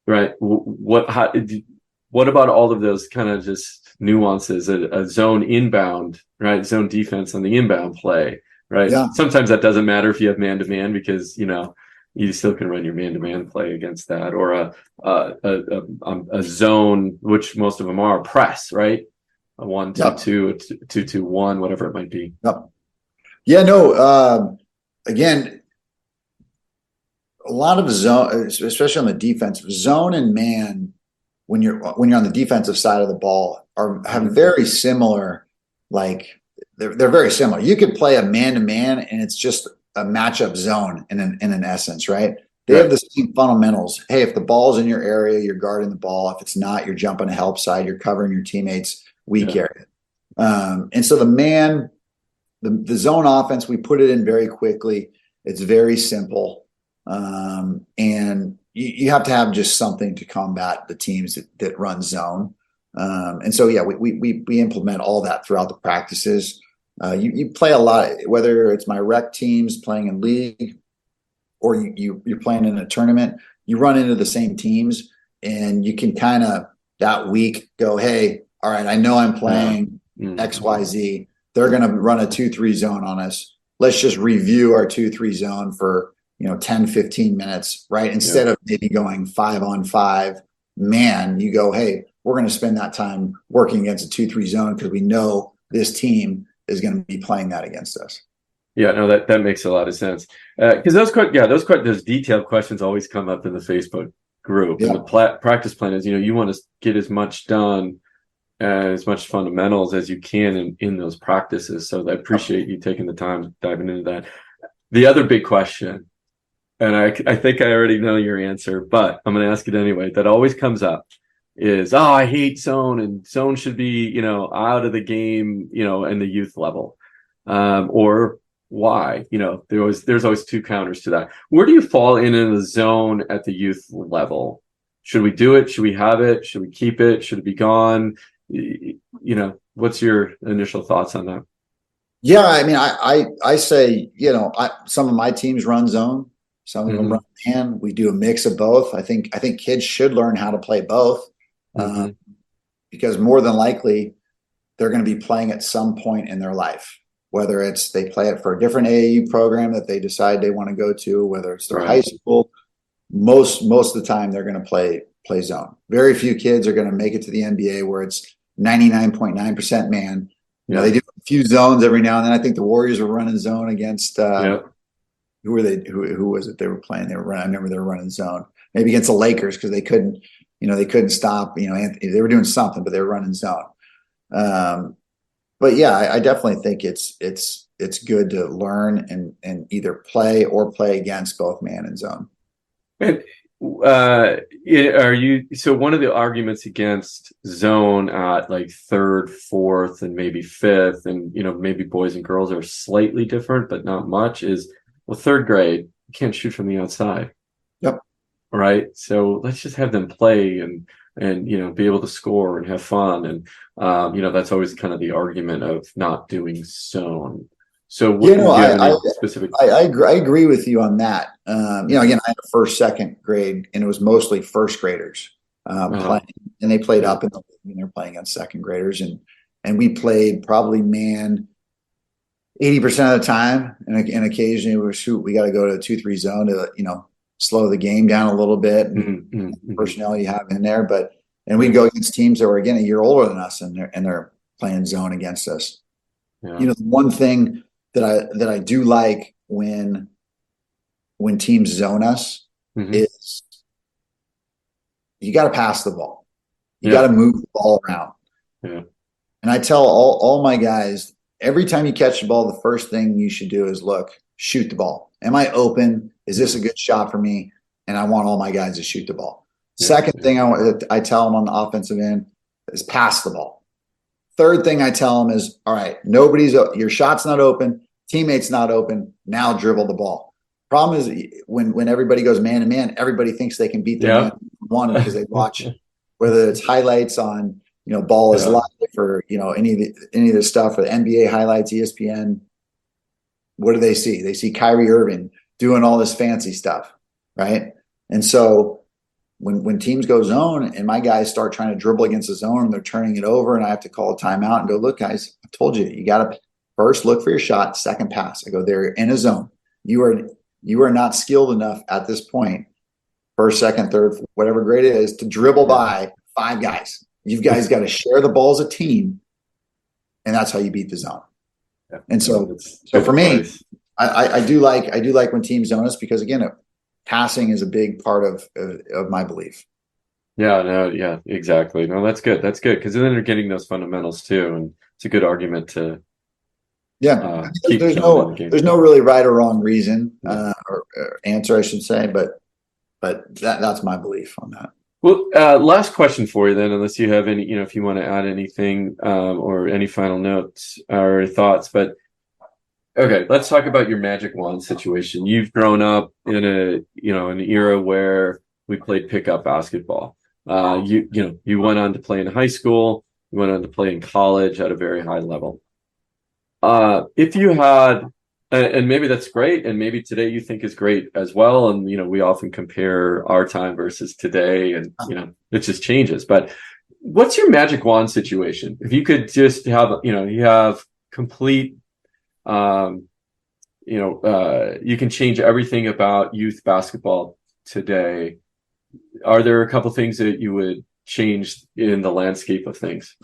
Right. What about all of those kind of just nuances, a zone inbound, right? Zone defense on the inbound play, right?
Yeah.
Sometimes that doesn't matter if you have man-to-man, because, you still can run your man-to-man play against that, or a zone, which most of them are press, right? A 1-2-2, 2-2-1, whatever it might be.
Yep. Yeah. No. Again, A lot of zone, especially on the defensive zone and man, when you're on the defensive side of the ball, have very similar, like they're very similar. You could play a man to man, and it's just a matchup zone in an essence, right? They have the same fundamentals. Hey, if the ball's in your area, you're guarding the ball. If it's not, you're jumping to help side. You're covering your teammates' weak area. And so the zone offense, we put it in very quickly. It's very simple. And you have to have just something to combat the teams that run zone. And so, we implement all that throughout the practices. You play a lot, whether it's my rec teams playing in league or you're playing in a tournament, you run into the same teams, and you can kind of that week go, hey, all right, I know I'm playing XYZ. They're going to run a 2-3 zone on us. Let's just review our 2-3 zone for 10, 15 minutes, right? Instead of maybe going 5-on-5 man, you go, hey, we're going to spend that time working against a 2-3 zone because we know this team is going to be playing that against us.
Yeah, no, that makes a lot of sense. Because those detailed questions always come up in the Facebook group. And the practice plan is, you want to get as much done, as much fundamentals as you can in those practices. So I appreciate you taking the time diving into that. The other big question, and I think I already know your answer, but I'm going to ask it anyway, that always comes up is, I hate zone, and zone should be, out of the game, in the youth level. Or why? There's always two counters to that. Where do you fall in the zone at the youth level? Should we do it? Should we have it? Should we keep it? Should it be gone? What's your initial thoughts on that?
Yeah, I mean, I say, some of my teams run zone, some of them run man. We do a mix of both. I think kids should learn how to play both, because more than likely they're going to be playing at some point in their life, whether it's they play it for a different AAU program that they decide they want to go to, whether it's their high school. Most of the time they're going to play zone. Very few kids are going to make it to the NBA where it's 99.9% man. They do a few zones every now and then. I think the Warriors were running zone against who were they? Who was it they were playing? I remember they were running zone, maybe against the Lakers because they couldn't stop. They were doing something, but they were running zone. But yeah, I definitely think it's good to learn and either play or play against both man and zone.
And so one of the arguments against zone at like third, fourth, and maybe fifth, and maybe boys and girls are slightly different, but not much, is third grade, you can't shoot from the outside.
Yep.
Right. So let's just have them play and be able to score and have fun. And that's always kind of the argument of not doing zone. So
I agree with you on that. Again, I had a first, second grade, and it was mostly first graders playing, and they played up in the league, and they're playing against second graders, and we played probably man 80% of the time, and occasionally we got to go to a 2-3 zone to slow the game down a little bit, and personnel you have in there, and we'd go against teams that were again a year older than us, and they're playing zone against us. Yeah. The one thing that I do like when teams zone us is you got to pass the ball. You got to move the ball around.
Yeah.
And I tell all my guys, every time you catch the ball, the first thing you should do is shoot the ball. Am I open? Is this a good shot for me? And I want all my guys to shoot the ball. Yeah. Second thing I tell them on the offensive end is pass the ball. Third thing I tell them is, all right, your shot's not open, teammate's not open, now dribble the ball. Problem is when everybody goes man to man, everybody thinks they can beat the man one because they watch whether it's highlights on, Ball is Live or, any of the stuff or the NBA highlights, ESPN. What do they see? They see Kyrie Irving doing all this fancy stuff, right? And so when teams go zone and my guys start trying to dribble against the zone and they're turning it over and I have to call a timeout and go, look, guys, I told you got to first look for your shot, second pass. I go, they're in a zone. You are not skilled enough at this point, first, second, third, whatever grade it is, to dribble by 5 guys. You guys got to share the ball as a team, and that's how you beat the zone. Yeah. And so for me, I do like when teams zone us because again, it passing is a big part of my belief.
Yeah, no, yeah, exactly. No, that's good. That's good because then they're getting those fundamentals too, and it's a good argument to keep
there's
killing in the game.
no really right or wrong reason or answer, I should say, but that's my belief on that.
Well, last question for you then, unless you have any, if you want to add anything or any final notes or thoughts. But okay, let's talk about your magic wand situation. You've grown up in an era where we played pickup basketball. You went on to play in high school. You went on to play in college at a very high level. If you had, and maybe that's great, and maybe today you think is great as well. And, we often compare our time versus today, and, it just changes. But what's your magic wand situation? If you could just have, you have complete, you can change everything about youth basketball today. Are there a couple things that you would change in the landscape of things?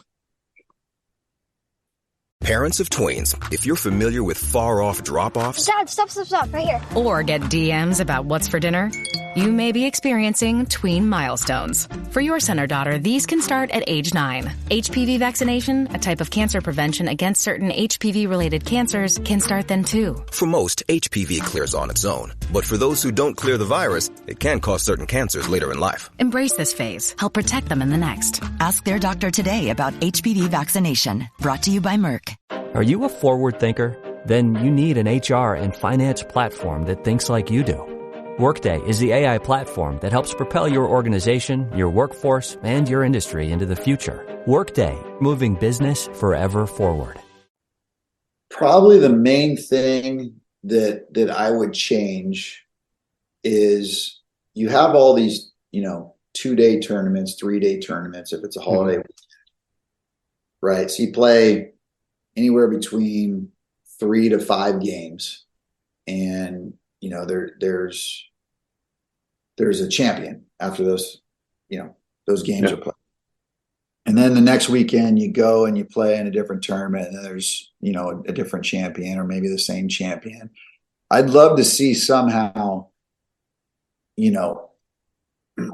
Parents of tweens, if you're familiar with far-off drop-offs...
Dad, stop, right here.
Or get DMs about what's for dinner, you may be experiencing tween milestones. For your son or daughter, these can start at age 9. HPV vaccination, a type of cancer prevention against certain HPV-related cancers, can start then too.
For most, HPV clears on its own. But for those who don't clear the virus, it can cause certain cancers later in life.
Embrace this phase. Help protect them in the next.
Ask their doctor today about HPV vaccination. Brought to you by Merck.
Are you a forward thinker? Then you need an HR and finance platform that thinks like you do. Workday is the AI platform that helps propel your organization, your workforce, and your industry into the future. Workday, moving business forever forward.
Probably the main thing that I would change is you have all these, 2-day tournaments, 3-day tournaments, if it's a holiday, right? So you play anywhere between 3 to 5 games, and there's a champion after those games are played. And then the next weekend you go and you play in a different tournament, and there's a different champion or maybe the same champion. I'd love to see somehow,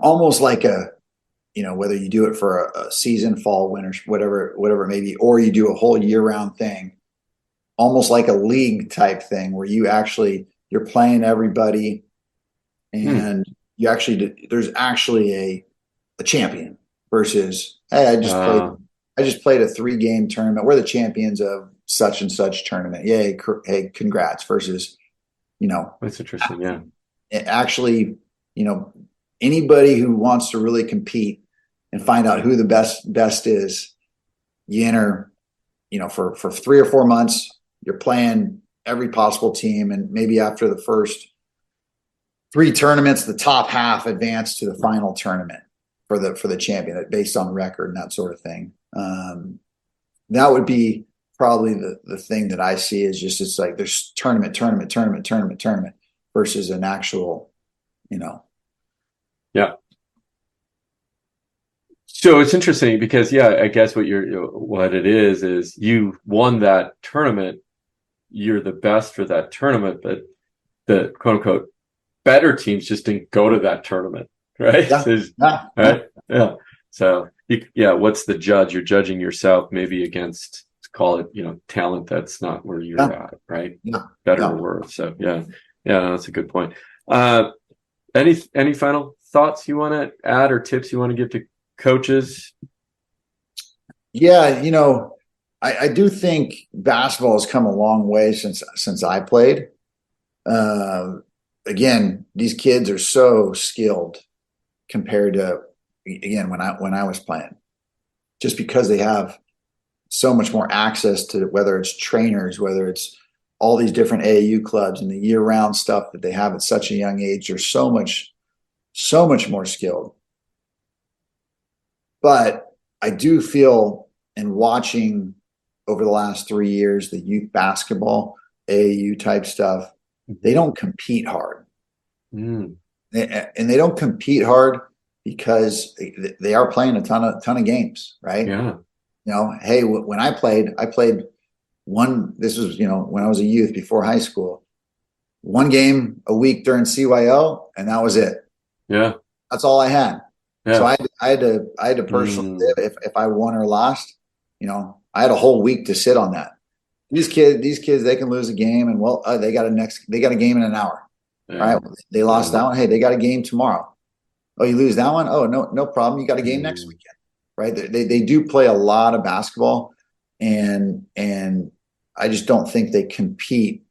almost like whether you do it for a season, fall, winter, whatever it may be, or you do a whole year-round thing, almost like a league type thing where you're playing everybody, and there's actually a champion versus, hey, I just played a 3-game tournament. We're the champions of such and such tournament. Yay, hey, congrats. Versus,
that's interesting. Yeah,
actually, anybody who wants to really compete and find out who the best is, you enter, for 3 or 4 months, you're playing every possible team. And maybe after the first 3 tournaments, the top half advance to the final tournament for the champion based on record and that sort of thing. That would be probably the thing that I see is just, it's like there's tournament versus an actual,
Yeah. So it's interesting because, I guess what it is you won that tournament. You're the best for that tournament, but the quote unquote better teams just didn't go to that tournament. Right.
Yeah.
Right. Yeah. So what's the judge? You're judging yourself maybe against, call it, talent that's not where you're at. Right.
Yeah.
Better or worse. So yeah, that's a good point. Any final thoughts you want to add or tips you want to give to coaches?
Yeah, I do think basketball has come a long way since I played. Again, these kids are so skilled compared to, again, when I was playing, just because they have so much more access to, whether it's trainers, whether it's all these different AAU clubs and the year-round stuff that they have at such a young age. They're so much more skilled. But I do feel, in watching over the last 3 years, the youth basketball, AAU type stuff, they don't compete hard. And they don't compete hard because they are playing a ton of games, right?
Yeah.
Hey, when I played one, this was, when I was a youth before high school, one game a week during CYO, and that was it.
Yeah.
That's all I had.
Yeah.
So I had to personally live if I won or lost, I had a whole week to sit on that. These kids, they can lose a game and they got a game in an hour.
Yeah.
Right. They lost that one. Hey, they got a game tomorrow. Oh, you lose that one? Oh, no problem. You got a game next weekend. Right. They do play a lot of basketball, and I just don't think they compete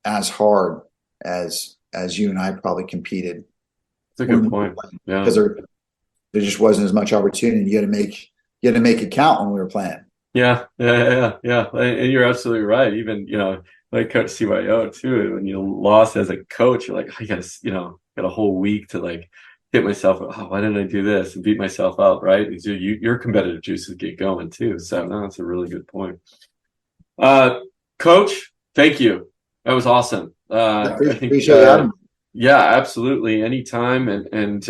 as hard as you and I probably competed.
That's a good point. Yeah.
Because there just wasn't as much opportunity. You had to make it count when we were playing.
Yeah. And you're absolutely right. Even, like Coach CYO too, when you lost as a coach, you're like, I gotta, got a whole week to like hit myself. Oh, why didn't I do this and beat myself up? Right. Your competitive juices get going too. So no, that's a really good point. Coach, thank you. That was awesome. I appreciate having me. Yeah, absolutely. Anytime. And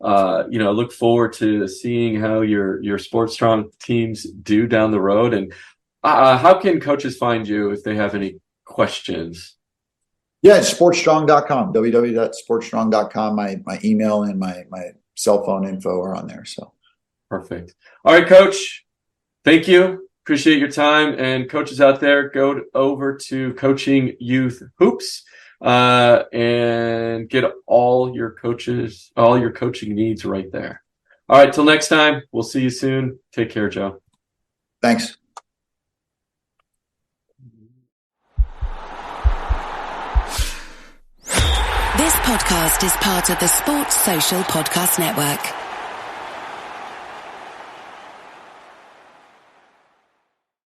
look forward to seeing how your Sports Strong teams do down the road. And how can coaches find you if they have any questions?
Yeah, it's sportstrong.com, www.sportstrong.com. My email and my cell phone info are on there. So
perfect. All right, Coach. Thank you. Appreciate your time. And coaches out there, go over to Coaching Youth Hoops and get all your coaching needs right there. All right, till next time. We'll see you soon. Take care, Joe.
Thanks.
This podcast is part of the Sports Social Podcast Network.